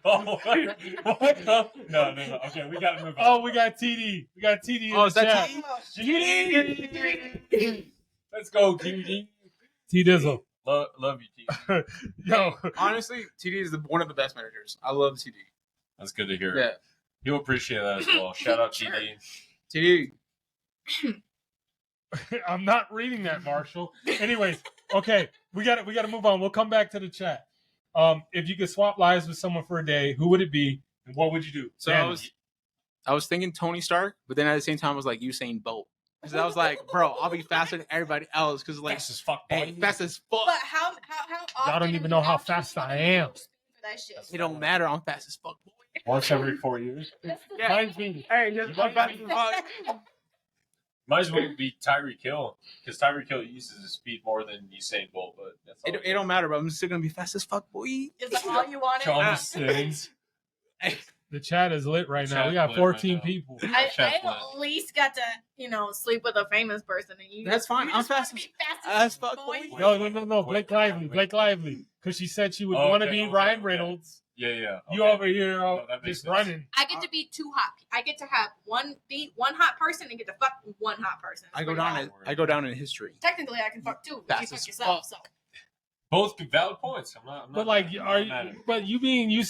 Oh, what? No. Okay, we gotta move on. Oh, we got TD. We got TD in Oh, the is that chat. TD? Let's go, TD. T Dizzle. Love you, TD. Yo. Honestly, TD is one of the best managers. I love TD. That's good to hear. Yeah. You'll appreciate that as well. Shout out, Sure. TD. TD. I'm not reading that, Marshall. Anyways, okay, we got to move on. We'll come back to the chat. If you could swap lives with someone for a day, who would it be, and what would you do? So Dan, I was thinking Tony Stark, but then at the same time I was like Usain Bolt. Because I was like, bro, I'll be faster than everybody else. Because like, Fast as fuck, hey, boy. fast as fuck. But how often? Y'all don't even do know you how actually fast I spend am. for that shit? It don't matter. I'm fast as fuck, boy. Once every 4 years. Yeah. Mine's me. Hey, just I'm fast as fuck. Might as well be Tyreek Hill, because Tyreek Hill uses his speed more than Usain Bolt, but that's all. It don't matter, bro. I'm still gonna be fast as fuck, boy. Is that all you wanted? John Sims. The chat is lit right now. We Chat's got lit 14 right now. people. I Chat's lit. at least got to, sleep with a famous person, and you. That's fine. You I'm just wanna fast be as fuck, boy. No. Blake Lively. Because she said she would want to be Ryan Reynolds. Yeah. You okay. over here No, that makes just sense. running. I get to be 2 hot. I get to have one hot person and get to fuck one hot person. I go down in history. Technically, I can fuck 2 if Fast you fuck as yourself. So Both valid points. I'm not But like, I'm are not you? mad at it. But you being he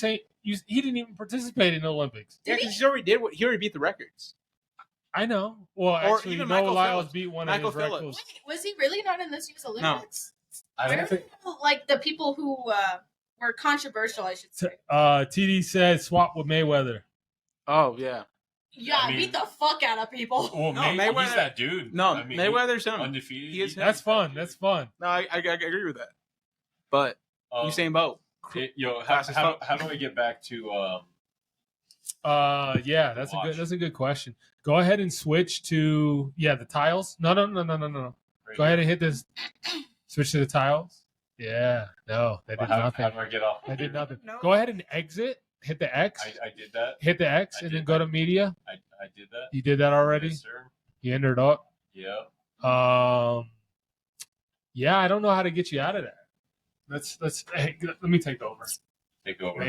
didn't even participate in the Olympics. Yeah, Did he? because he already beat the records. I know. Well, Or actually, even Noah Michael Lyles Phillips. beat one Michael of his Phillips. records. wait, was he really not in this year's Olympics? I Where don't think. are like the people who were controversial, I should say. TD said swap with Mayweather. Oh yeah. Yeah, I I mean- beat the fuck out of people. Well, No, Mayweather, he's Mayweather- that dude. No, I mean, Mayweather's him. undefeated. He is him. That's fun. That's fun. No, I agree with that. But Usain Bolt. Yo, Fast as fuck. how do I get back to? Yeah, that's a good question. Go ahead and switch to the tiles. No. Go ahead and hit this. Switch to the tiles. Yeah. No, that did How nothing. do I get off? That did nothing. No. Go ahead and exit. Hit the X. I did that. Hit the X I and did then go to that. media. I did that. You did that already. Yes, sir. You entered up. Yeah. Yeah, I don't know how to get you out of that. Hey, let me take over. Take over.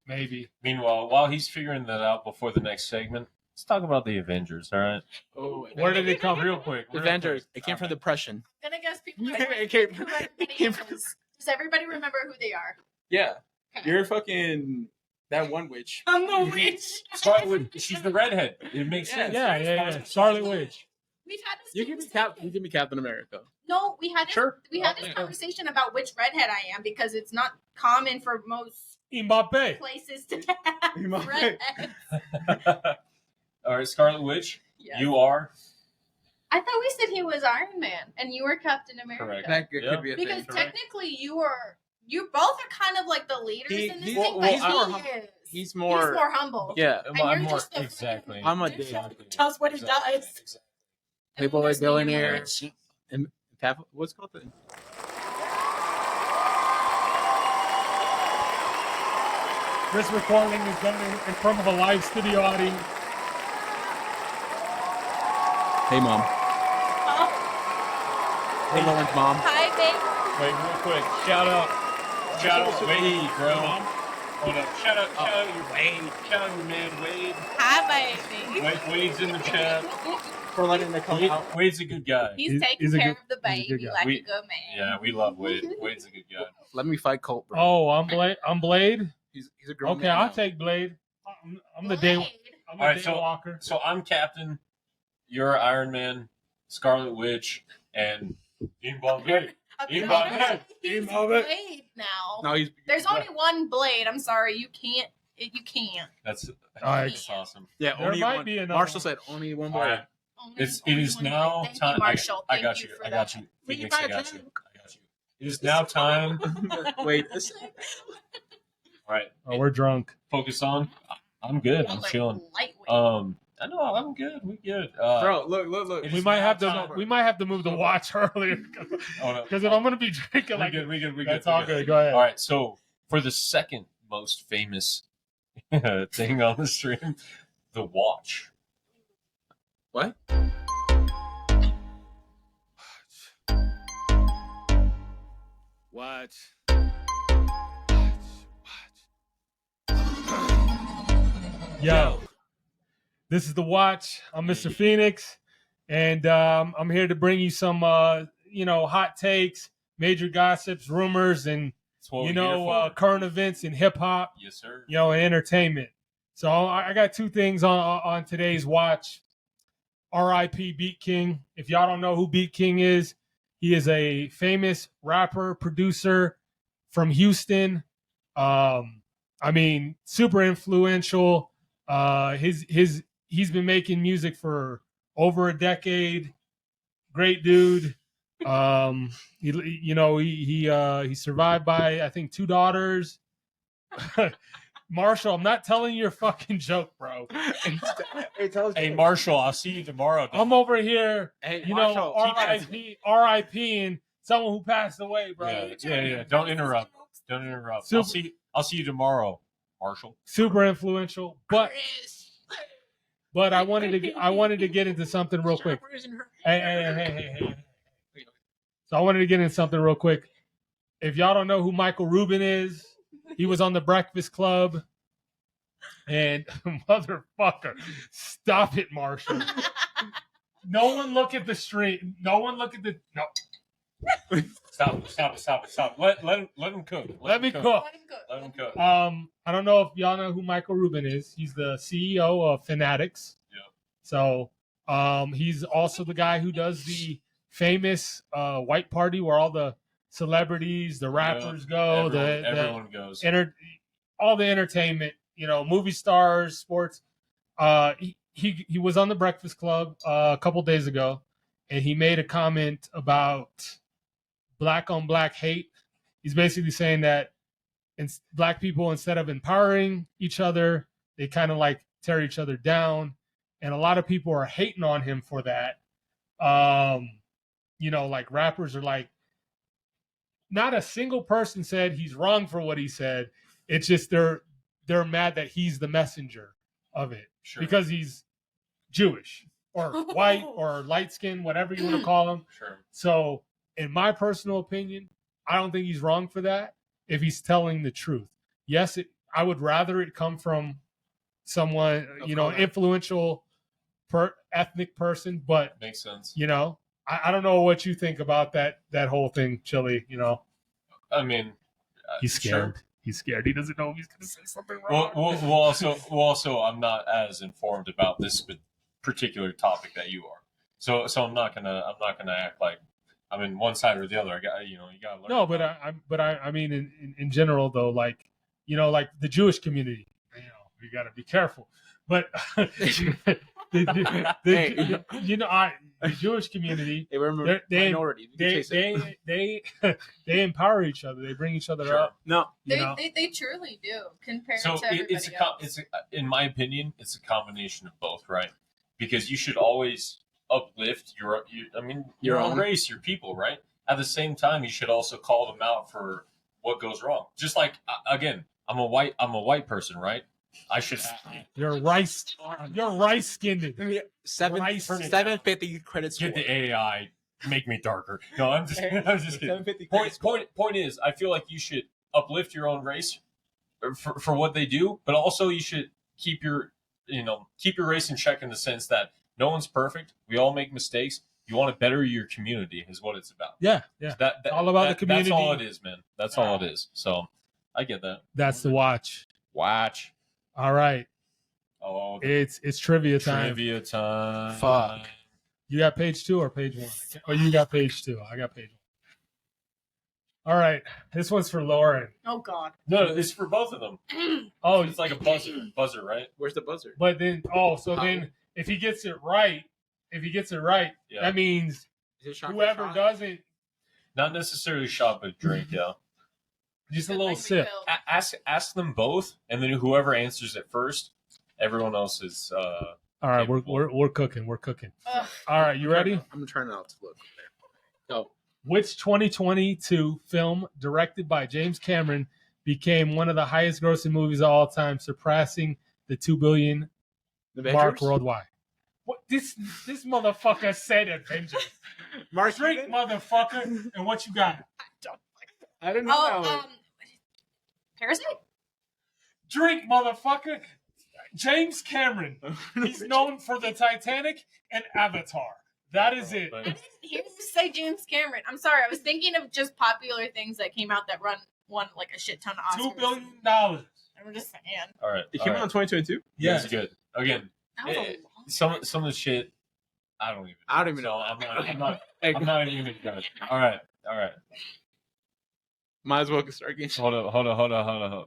Maybe. Meanwhile, while he's figuring that out before the next segment, let's talk about the Avengers. All right. Oh, Where did it come? Real quick. Avengers. It came from depression. I'm gonna guess people. It came- who everybody it came is. Does everybody remember who they are? Yeah. Okay. You're fucking that one witch. I'm the witch. Scarlet Witch. She's the redhead. It makes sense. Yeah. Scarlet Witch. We've had this. You give me Captain America. No, we had this. Sure. We had this Yeah. conversation about which redhead I am because it's not common for most Mbappe. places to have Mbappe. redheads. All right, Scarlet Witch. Yes. You are I thought we said he was Iron Man and you were Captain America. Correct. That could Yep. be a Because thing. technically you both are kind of like the leaders in this he- thing, well, but he's more he hum- is. He's more. humble. Yeah. And you're just a exactly. I'm a Exactly. dick. Tells what he does. Exactly. Playboy There's billionaire. Rich. And what's it called? This recording is done in front of a live studio audience. Hey, mom. Oh, Hey, Lauren's mom. hi, babe. Wait, real quick. Shout out Wade, bro. Hold up. Shout out your Wade. Shout out your man Wade. Hi, baby. Wade's in the chat. For letting the come out. Wade's a good guy. He's taking he's a care good- of the he's a good baby guy. like We- a good man. Yeah, we love Wade. Wade's a good guy. Let me fight Colt, bro. Oh, I'm Blade. He's a grown Okay, man I'll now. take Blade. I'm the day. Blade. I'm the All right, day so- walker. So I'm Captain. You're Iron Man, Scarlet Witch, and Mbappe. Okay, Mbappe. he's Mbappe. Blade now. No, he's. There's only one Blade. I'm sorry, you can't. You can't. That's right. awesome. Yeah, There only might one. be another Marshall one. said only one All more. right. Only- It only is one now Blade. Thank time. You, Marshall. I Thank got you. for I got that. you. Will you Phoenix, buy I a got you. drink? I got you. It is now time. Wait. All right. Oh, we're drunk. Focus on. I'm good. Feels I'm like chilling. lightweight. I know I'm good. We good. Bro, look. It We is might now have to. time. We might have to move the watch earlier Oh, no. because if I'm gonna be drinking We like good. We good. We good. that's all we good. Go ahead. All right. So for the second most famous thing on the stream, the watch. What? Watch. Yo, this is the watch. I'm Mr. Phoenix, and I'm here to bring you some, hot takes, major gossips, rumors, and That's what we're here for. current events in hip hop, Yes, sir. and entertainment. So I got two things on today's watch. R.I.P. Beat King. If y'all don't know who Beat King is, he is a famous rapper, producer from Houston. Super influential. He's been making music for over a decade. Great dude. He survived by I think 2 daughters. Marshall, I'm not telling your fucking joke, bro. Hey, Marshall, I'll see you tomorrow. I'm over here, Hey, Marshall, RIP, someone who passed away, bro. Yeah. Don't interrupt. Don't interrupt. Super- I'll see you tomorrow, Marshall. Super influential, but I wanted to get into something real quick. Hey. So I wanted to get into something real quick. If y'all don't know who Michael Rubin is, he was on the Breakfast Club. And motherfucker, stop it, Marshall. No one look at the stream. No one look at the. No. Stop. Let him cook. Let me cook. Let him cook. I don't know if y'all know who Michael Rubin is. He's the CEO of Fanatics. Yeah. So he's also the guy who does the famous white party where all the celebrities, the rappers go, Everyone goes. all the entertainment, movie stars, sports. He was on the Breakfast Club a couple days ago, and he made a comment about black on black hate. He's basically saying that black people, instead of empowering each other, they kind of like tear each other down, and a lot of people are hating on him for that. Like rappers are like not a single person said he's wrong for what he said. It's just they're mad that he's the messenger of it Sure. because he's Jewish or white or light skinned, whatever you want to call him. Sure. So, in my personal opinion, I don't think he's wrong for that if he's telling the truth. Yes, I would rather it come from someone, influential ethnic person, but Makes sense. I don't know what you think about that whole thing, Chili. I mean, He's scared. Sure. He's scared. He doesn't know if he's going to say something wrong. Well, also, I'm not as informed about this particular topic that you are. So I'm not gonna act like I'm in one side or the other. I got you gotta learn. No, but I mean in general though, like the Jewish community, you got to be careful. But the Jewish community, they empower each other. They bring each other Sure. up. No, They truly do compared So to everybody else. in my opinion, it's a combination of both, right? Because you should always uplift your own race, your people, right? At the same time, you should also call them out for what goes wrong. Just like again, I'm a white person, right? I should. You're rice skinned. 750 credits. Get the AI, make me darker. No, I'm just kidding. 750 Point is, I feel like you should uplift your own race for what they do, but also you should keep your race in check in the sense that no one's perfect. We all make mistakes. You want to better your community is what it's about. Yeah. That all about the community. That's all it is, man. That's all it is. So I get that. That's the watch. Watch. All right. Oh, It's trivia time. Trivia time. Fuck. You got page 2 or page 1? Oh, you got page 2. I got page 1. All right. This one's for Lauren. Oh God. No, it's for both of them. Oh, It's like a buzzer, right? Where's the buzzer? but then then if he gets it right, Yeah. that means Is it shot for whoever shot? doesn't, Not necessarily shot, but drink. Yeah. just a Good little thing we sip. filled. Ask them both, and then whoever answers it first, everyone else is. All right, we're cooking. We're cooking. Ugh. All right, you ready? I'm trying not to look. Go. Which 2022 film directed by James Cameron became one of the highest grossing movies of all time, surpassing the 2 billion mark worldwide? What this motherfucker said Avengers. Mark Drink, motherfucker. And what you got? I don't know. Oh, Parasite. Drink, motherfucker. James Cameron. He's known for the Titanic and Avatar. That is it. I didn't hear you say James Cameron. I'm sorry. I was thinking of just popular things that came out that won like a shit ton of Oscars. $2 billion. I'm just saying. All right. It came out in 2022. Yeah, it's good. Again, That was a long some of the shit I don't even know. I'm not even gonna. All right. Might as well start getting. Hold on.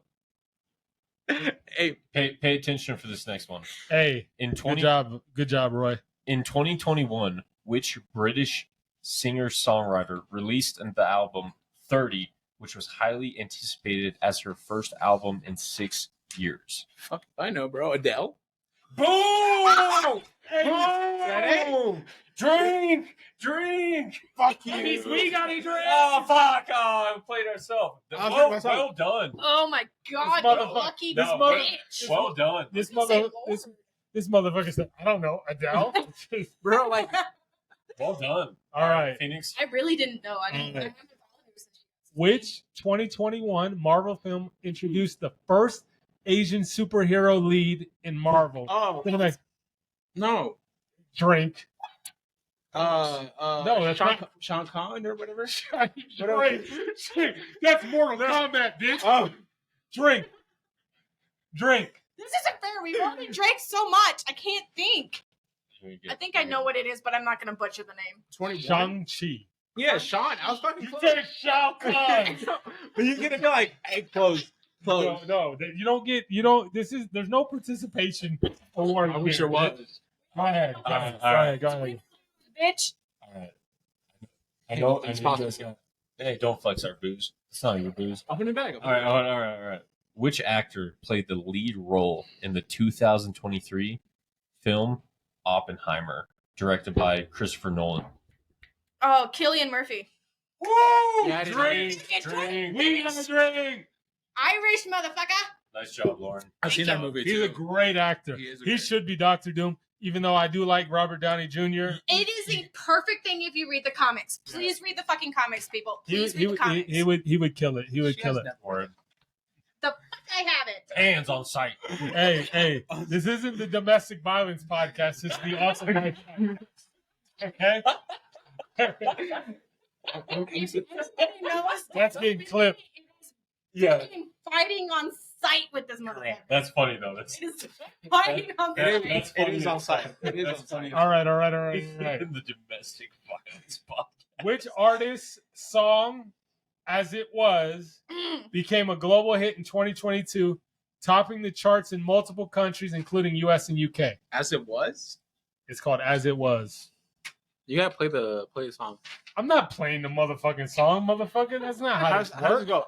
Hey, Pay attention for this next one. Hey, In good job, Roy. In 2021, which British singer-songwriter released the album 30, which was highly anticipated as her first album in 6 years? fuck, I know, bro. Adele. Boom! Boom! Drink! Fuck We got a drink! Oh, fuck! Oh, we played ourselves. Well done. Oh my God! This You motherfucker- lucky this bitch. mother- Well done. This I was gonna say this motherfucker said, I don't know, Adele. Bro, like, Well done. All right. Phoenix. I really didn't know. I Alright. haven't followed her since she was Which 2021 Marvel film introduced the first Asian superhero lead in Marvel? Think of that. no. Drink. No, that's Sean Conn or whatever. Drink. That's Mortal Kombat, bitch. Oh, Drink. This isn't fair. We've already drank so much. I can't think. I think I know what it is, but I'm not going to butcher the name. 21. Shang-Chi. Yeah, Sean. I was fucking You close. said Shao Kahn. But you're gonna be like, hey, close. No, you don't get, there's no participation award. I wish here. there was. Go ahead. All right. Go ahead. Bitch. All right. I know It's you possible. guys got. Hey, don't flex our booze. It's not your booze. Open it back. All right. Which actor played the lead role in the 2023 film Oppenheimer, directed by Christopher Nolan? Oh, Cillian Murphy. Woo! Yeah, I didn't- Drink. We got a drink. Irish motherfucker. Nice job, Lauren. I've seen that movie He's too. a great actor. He is a He great should be Doctor Doom, even though I do like Robert Downey Jr. It is a perfect thing if you read the comics. Please read the fucking comics, people. Please read the comics. He would kill it. He would kill it. Word. The fuck I have it. Hands on sight. Hey, this isn't the domestic violence podcast. It's the awesome. Okay. That's being clipped. Yeah. Fighting on sight with this motherfucker. That's funny though. That's It is fighting on sight. that's It is on site. It is on site. All right. the domestic violence podcast. Which artist's song, As It Was, became a global hit in 2022, topping the charts in multiple countries, including US and UK? As it was. It's called As It Was. You gotta play the song. I'm not playing the motherfucking song, motherfucker. That's not how How's it it works. go?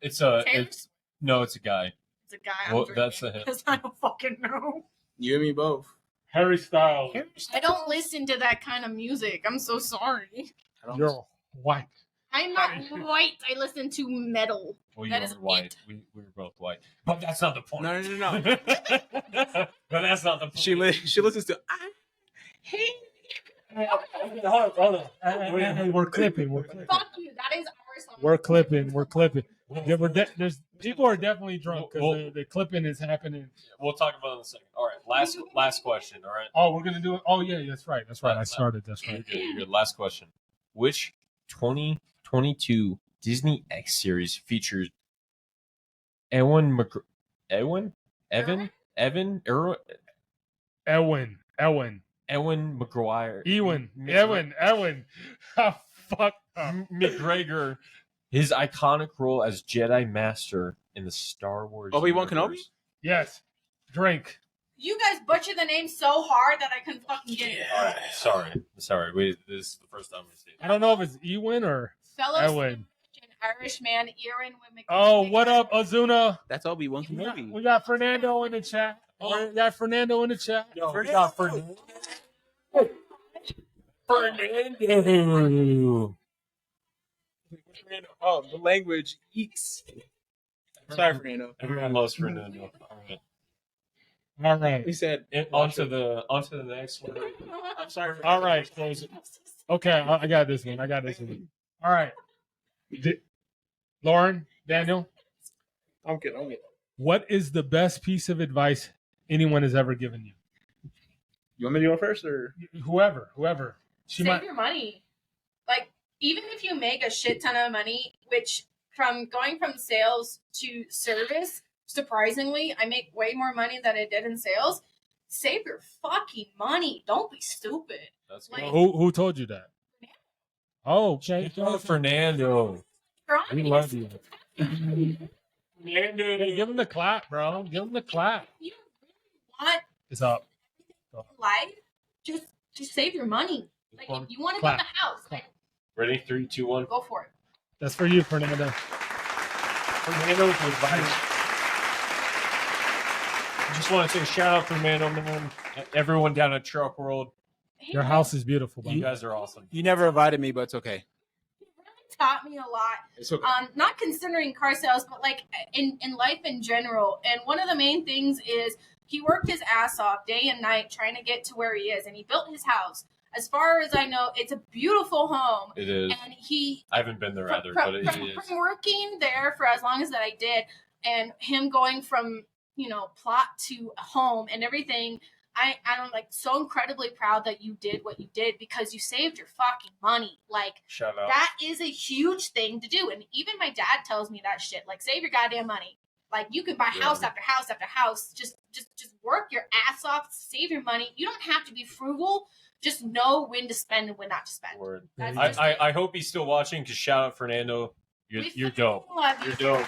It's Taylor it's no, it's a guy. It's a guy. Well, that's the hint. Because I don't fucking know. You and me both. Harry Styles. I don't listen to that kind of music. I'm so sorry. I don't. You're white. I'm not white. I listen to metal. Well, you That were is white. it. We were both white. But that's not the point. No. But that's not the point. She listens to. We're clipping. Fuck you. That is our song. We're clipping. Yeah, there's people are definitely drunk Well- because the clipping is happening. We'll talk about it in a second. All right, last question. All right. Oh, we're gonna do it. Oh yeah, that's right. I started. That's right. You're good. Last question. Which 2022 Disney X series features Ewan McGregor Oh, fuck. McGregor, his iconic role as Jedi Master in the Star Wars. Obi-Wan universe. Kenobi? Yes. Drink. You guys butchered the name so hard that I couldn't fucking get it. All right, sorry. This is the first time we see it. I don't know if it's Ewan or Fellow Ewan. Irishman, Ewan with Oh, what up, Azuna? That's Obi-Wan We Kenobi. got Fernando in the chat. We got Fernando in the chat. We got Fernando. Fernando. Oh, the language. Eeks. Sorry, Fernando. Everyone loves Fernando. All right. All right. He said. On to the next one. I'm sorry. All right. Close it. Okay, I got this one. All right. Lauren, Daniel, I'm good. what is the best piece of advice anyone has ever given you? You want me to go first, or Whoever. She Save might. your money. Like, even if you make a shit ton of money, which from going from sales to service, surprisingly, I make way more money than I did in sales. Save your fucking money. Don't be stupid. That's Like- good. Who told you that? Oh, okay. Fernando. We love you. Hey, give him the clap, bro. Give him the clap. You really want It's up. life? Just save your money. Like, if you want to Clap. build a house, like, Ready? 3, 2, 1. go for it. That's for you, Fernando. Fernando for advice. I just want to say shout out Fernando, man. Everyone down at Truck World. Your house is beautiful. You guys are awesome. you never invited me, but it's okay. It really taught me a lot. It's okay. Not considering car sales, but like in life in general. And one of the main things is he worked his ass off day and night trying to get to where he is, and he built his house. As far as I know, it's a beautiful home. It is. And he I haven't been there either, from, but it from, is. from working there for as long as that I did, and him going from plot to home and everything. I'm like so incredibly proud that you did what you did because you saved your fucking money. Like, Shout out. that is a huge thing to do. And even my dad tells me that shit. Like, save your goddamn money. Like, you can buy house after house after house. Just work your ass off. Save your money. You don't have to be frugal. Just know when to spend and when not to spend. Word. That's I, just I, it. I hope he's still watching because shout out Fernando. You're We dope. fucking love you. You're dope.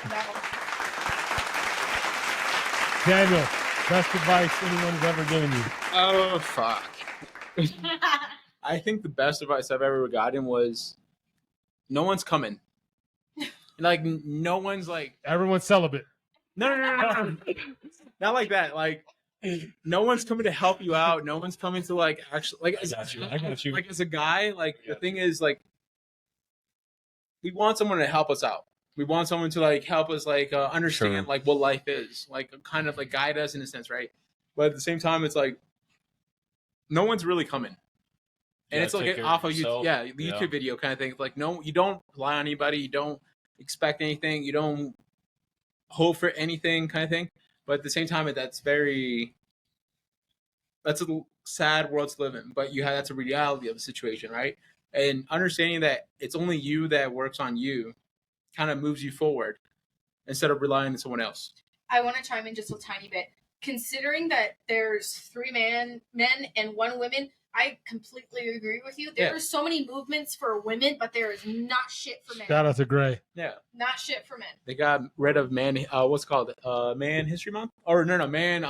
Daniel, best advice anyone's ever given you. Oh fuck. I think the best advice I've ever gotten was, no one's coming. Like no one's like, Everyone's celibate. no. Not like that. Like no one's coming to help you out. No one's coming to like actually like I got you. like as a guy, like Yeah. the thing is like we want someone to help us out. We want someone to like help us like understand Sure. like what life is, like kind of like guide us in a sense, right? But at the same time, it's like no one's really coming. And Yeah, it's like take care off of of YouTube, yourself. yeah, the YouTube video kind of thing. It's like no, you don't rely on anybody. You don't expect anything. You don't hope for anything, kind of thing. But at the same time, that's a sad world to live in. But that's a reality of the situation, right? And understanding that it's only you that works on you, kind of moves you forward instead of relying on someone else. I want to chime in just a tiny bit. Considering that there's 3 men and 1 woman, I completely agree with you. There Yeah. are so many movements for women, but there is not shit for men. Shout out to Gray. Yeah, Not shit for men. they got rid of what's it called Man History Month, or no, man.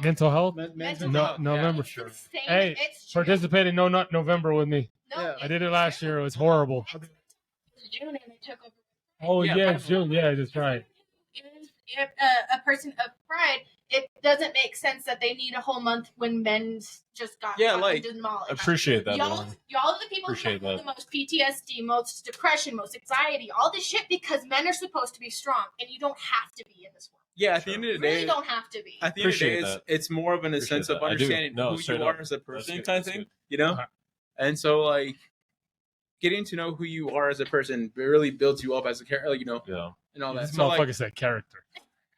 Mental health. Men's Mental Mental health. November. It's Sure. insane. Hey, It's June. participate in No Nut November with me. No, Yeah. I did it last year. It was horrible. It's June and they took over. Oh Yeah, yeah, Pride it's June. Yeah, that's right. If a person of pride, it doesn't make sense that they need a whole month when men's just got fucking demolished. Appreciate that. Y'all Lauren. are the people Appreciate who have that. the most PTSD, most depression, most anxiety, all this shit because men are supposed to be strong, and you don't have to be in this world. Yeah, at the end of the You really day, don't have to be. at the end of the day, Appreciate it's more of an Appreciate sense of that. I do. understanding No, who straight you up. are as a That's person, good. kind of That's thing, good. you know. Uh-huh. And so, like, getting to know who you are as a person really builds you up as a character, you know, Yeah. and all that. This So, motherfucker like, said character.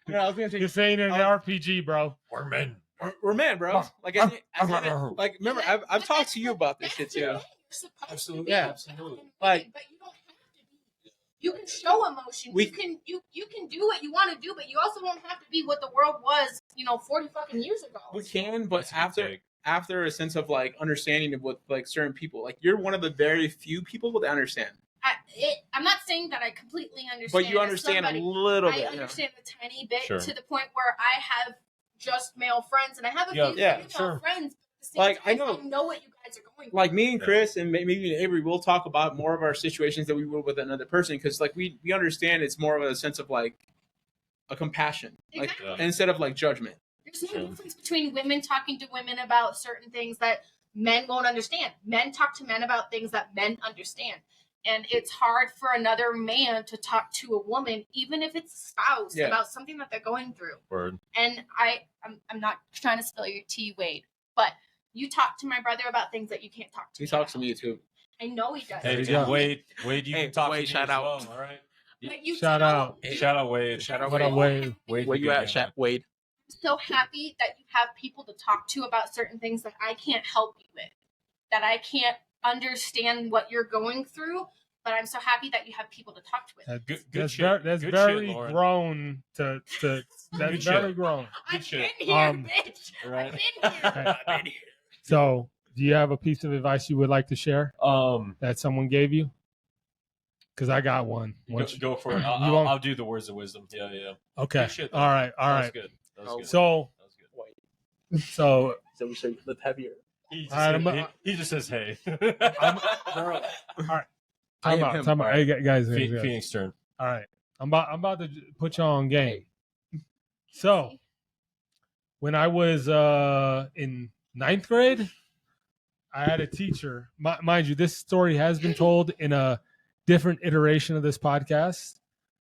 yeah, I was gonna say, You're saying it in an RPG, bro. We're men. we're men, bro. Like, like, remember, I've talked to you about this shit too. You're supposed to Absolutely. be. Yeah, absolutely. Like, but you don't have to be. You can show emotion. We- you can do what you want to do, but you also don't have to be what the world was, 40 fucking years ago. we can, but That's a good take. after a sense of like understanding of what like certain people, like you're one of the very few people that understand, I'm not saying that I completely understand. but you as understand somebody. a little I bit. understand a tiny bit Sure. to the point where I have just male friends, and I have a Yeah, few yeah, female sure. friends. But at the same Like, I time, know- I know what you guys are going through. Like me and Yeah. Chris and maybe Avery, we'll talk about more of our situations that we would with another person because like we understand it's more of a sense of like a compassion, like Exactly. instead of like judgment. There's no Sure. difference between women talking to women about certain things that men won't understand. Men talk to men about things that men understand. And it's hard for another man to talk to a woman, even if it's a spouse, Yeah. about something that they're going through. Word. And I'm not trying to spill your tea, Wade, but you talk to my brother about things that you can't talk to He me talks to about. me too. I know he does. Hey, you go. Wade, you Hey, can talk Wade, to me shout as out. well, all right? But you Shout tell- out. Hey, Shout out Wade. Shout out What up, Wade? Wade, Where the you good at, guy. Wade? I'm so happy that you have people to talk to about certain things that I can't help you with, that I can't understand what you're going through, but I'm so happy that you have people to talk to with. Good That's shit. very, Good very shit, Lauren. grown to that's Good very shit. grown. I've shit. been here, bitch. Right. I've been here. So, do you have a piece of advice you would like to share that someone gave you? Because I got one. Go for it. You I'll, won't- I'll do the words of wisdom. Yeah. Okay. Good shit, though. All right. That was good. That was Oh. good. So, That was good. so So we should lift heavier. He just, All right, said- I'm- he just says, hey. I am time out. him. Time out. Hey, guys. Phoenix turn. All right. I'm about to put y'all on game. So, when I was in 9th grade, I had a teacher. Mind you, this story has been told in a different iteration of this podcast,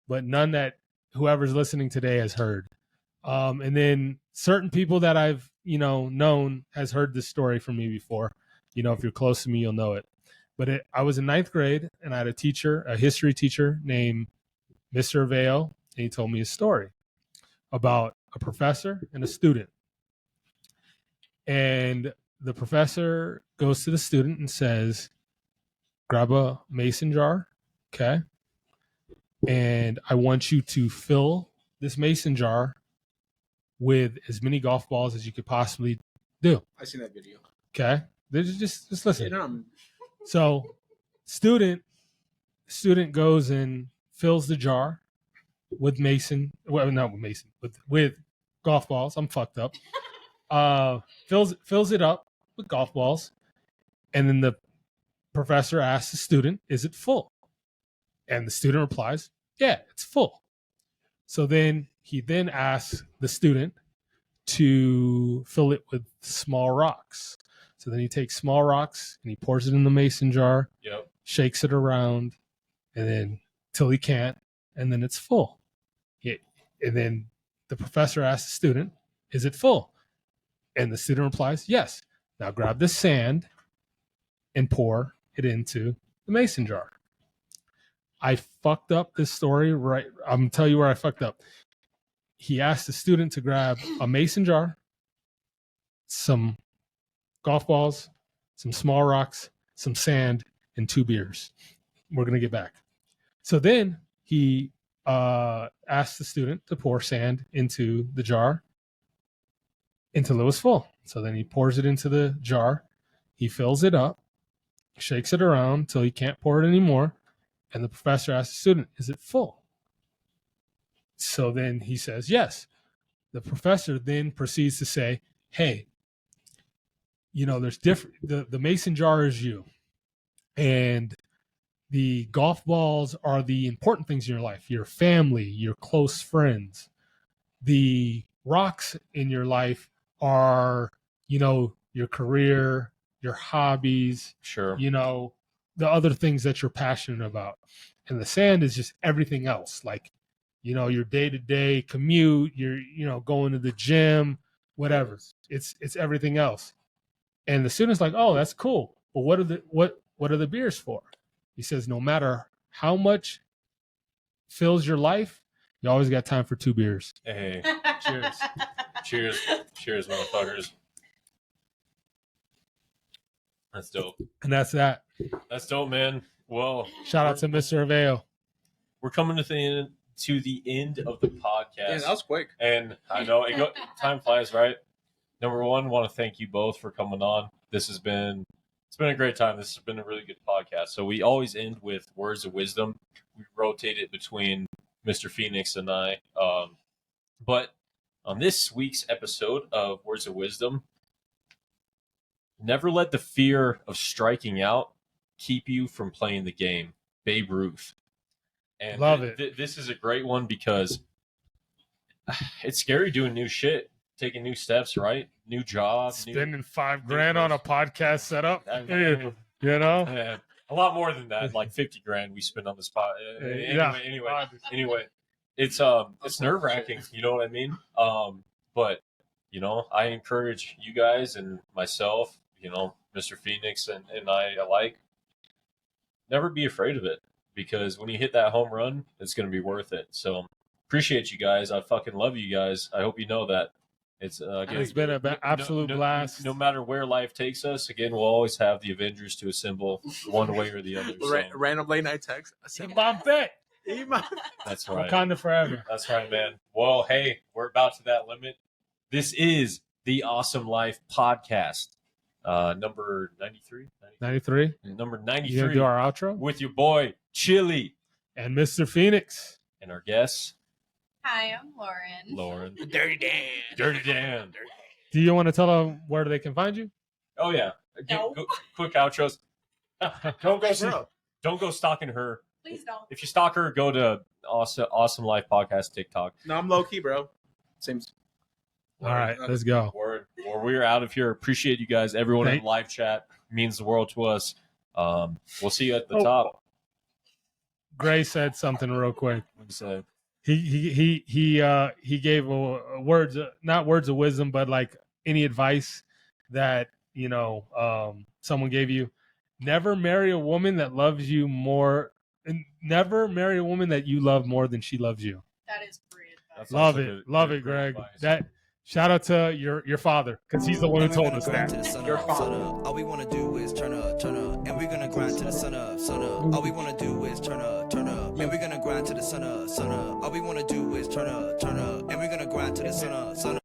but none that whoever's listening today has heard. And then certain people that I've known has heard this story from me before. If you're close to me, you'll know it. But I was in 9th grade, and I had a teacher, a history teacher named Mr. Aveo, and he told me a story about a professor and a student. And the professor goes to the student and says, grab a mason jar, okay? And I want you to fill this mason jar with as many golf balls as you could possibly do, I seen that video. okay? Just listen. Yeah, no, So, student goes and fills the jar with with golf balls. I'm fucked up. Fills it up with golf balls, and then the professor asks the student, "Is it full?" And the student replies, "Yeah, it's full." So then he asks the student to fill it with small rocks. So then he takes small rocks and he pours it in the mason jar, Yep. shakes it around, and then till he can't, and then it's full. And then the professor asks the student, is it full? And the student replies, yes. Now grab the sand and pour it into the mason jar. I fucked up this story, right? I'm going to tell you where I fucked up. He asked the student to grab a mason jar, some golf balls, some small rocks, some sand, and 2 beers. We're going to get back. So then he asked the student to pour sand into the jar until it was full. So then he pours it into the jar. He fills it up, shakes it around until he can't pour it anymore. And the professor asks the student, is it full? So then he says, yes. The professor then proceeds to say, hey, there's different, the mason jar is you. And the golf balls are the important things in your life, your family, your close friends. The rocks in your life are, your career, your hobbies, Sure. The other things that you're passionate about. And the sand is just everything else, like, your day-to-day commute, you're, going to the gym, whatever. It's everything else. And the student's like, oh, that's cool. But what are the beers for? He says, no matter how much fills your life, you always got time for 2 beers. Hey, cheers, motherfuckers. That's dope. And that's that. That's dope, man. Well, Shout out to Mr. Aveo. we're coming to the end of the podcast. Yeah, that was quick. And I know time flies, right? Number one, want to thank you both for coming on. It's been a great time. This has been a really good podcast. So we always end with words of wisdom. We rotate it between Mr. Phoenix and I. But on this week's episode of Words of Wisdom, never let the fear of striking out keep you from playing the game. Babe Ruth. And Love it. This is a great one because it's scary doing new shit, taking new steps, right? New job. Spending $5,000 on a podcast setup. A lot more than that, like $50,000 we spend on this pod. Anyway, it's nerve wracking. You know what I mean? But I encourage you guys and myself, Mr. Phoenix and I alike, never be afraid of it, because when you hit that home run, it's going to be worth it. So appreciate you guys. I fucking love you guys. I hope you know that. It's been an absolute blast. No matter where life takes us, again, we'll always have the Avengers to assemble one way or the other. So. Random late night text. Mbappe. That's right. Wakanda forever. That's right, man. Well, hey, we're about to that limit. This is the Awesome Life podcast, number 93. 93. Number You 93. gonna do our outro? With your boy Chili And Mr. Phoenix. and our guests Hi, I'm Lauren. Lauren, Dirty Dan. Dirty Dan. Do you want to tell them where they can find you? Oh yeah. No. Quick outros. Don't go stalking her. Please don't. If you stalk her, go to Awesome Life Podcast TikTok. No, I'm low key, bro. Seems. All right, let's go. Word. Or we're out of here. Appreciate you guys. Everyone in live chat means the world to us. We'll see you at the top. Gray said something real quick. What do you say? He gave words, not words of wisdom, but like any advice that someone gave you. Never marry a woman that loves you more. And never marry a woman that you love more than she loves you. That is great advice. Love it, Greg. That shout out to your father, because he's the one who told us that. Your father. All we want to do is turn up, and we're gonna grind to the sun up. All we want to do is turn up, and we're gonna grind to the sun up. All we want to do is turn up, and we're gonna grind to the sun up.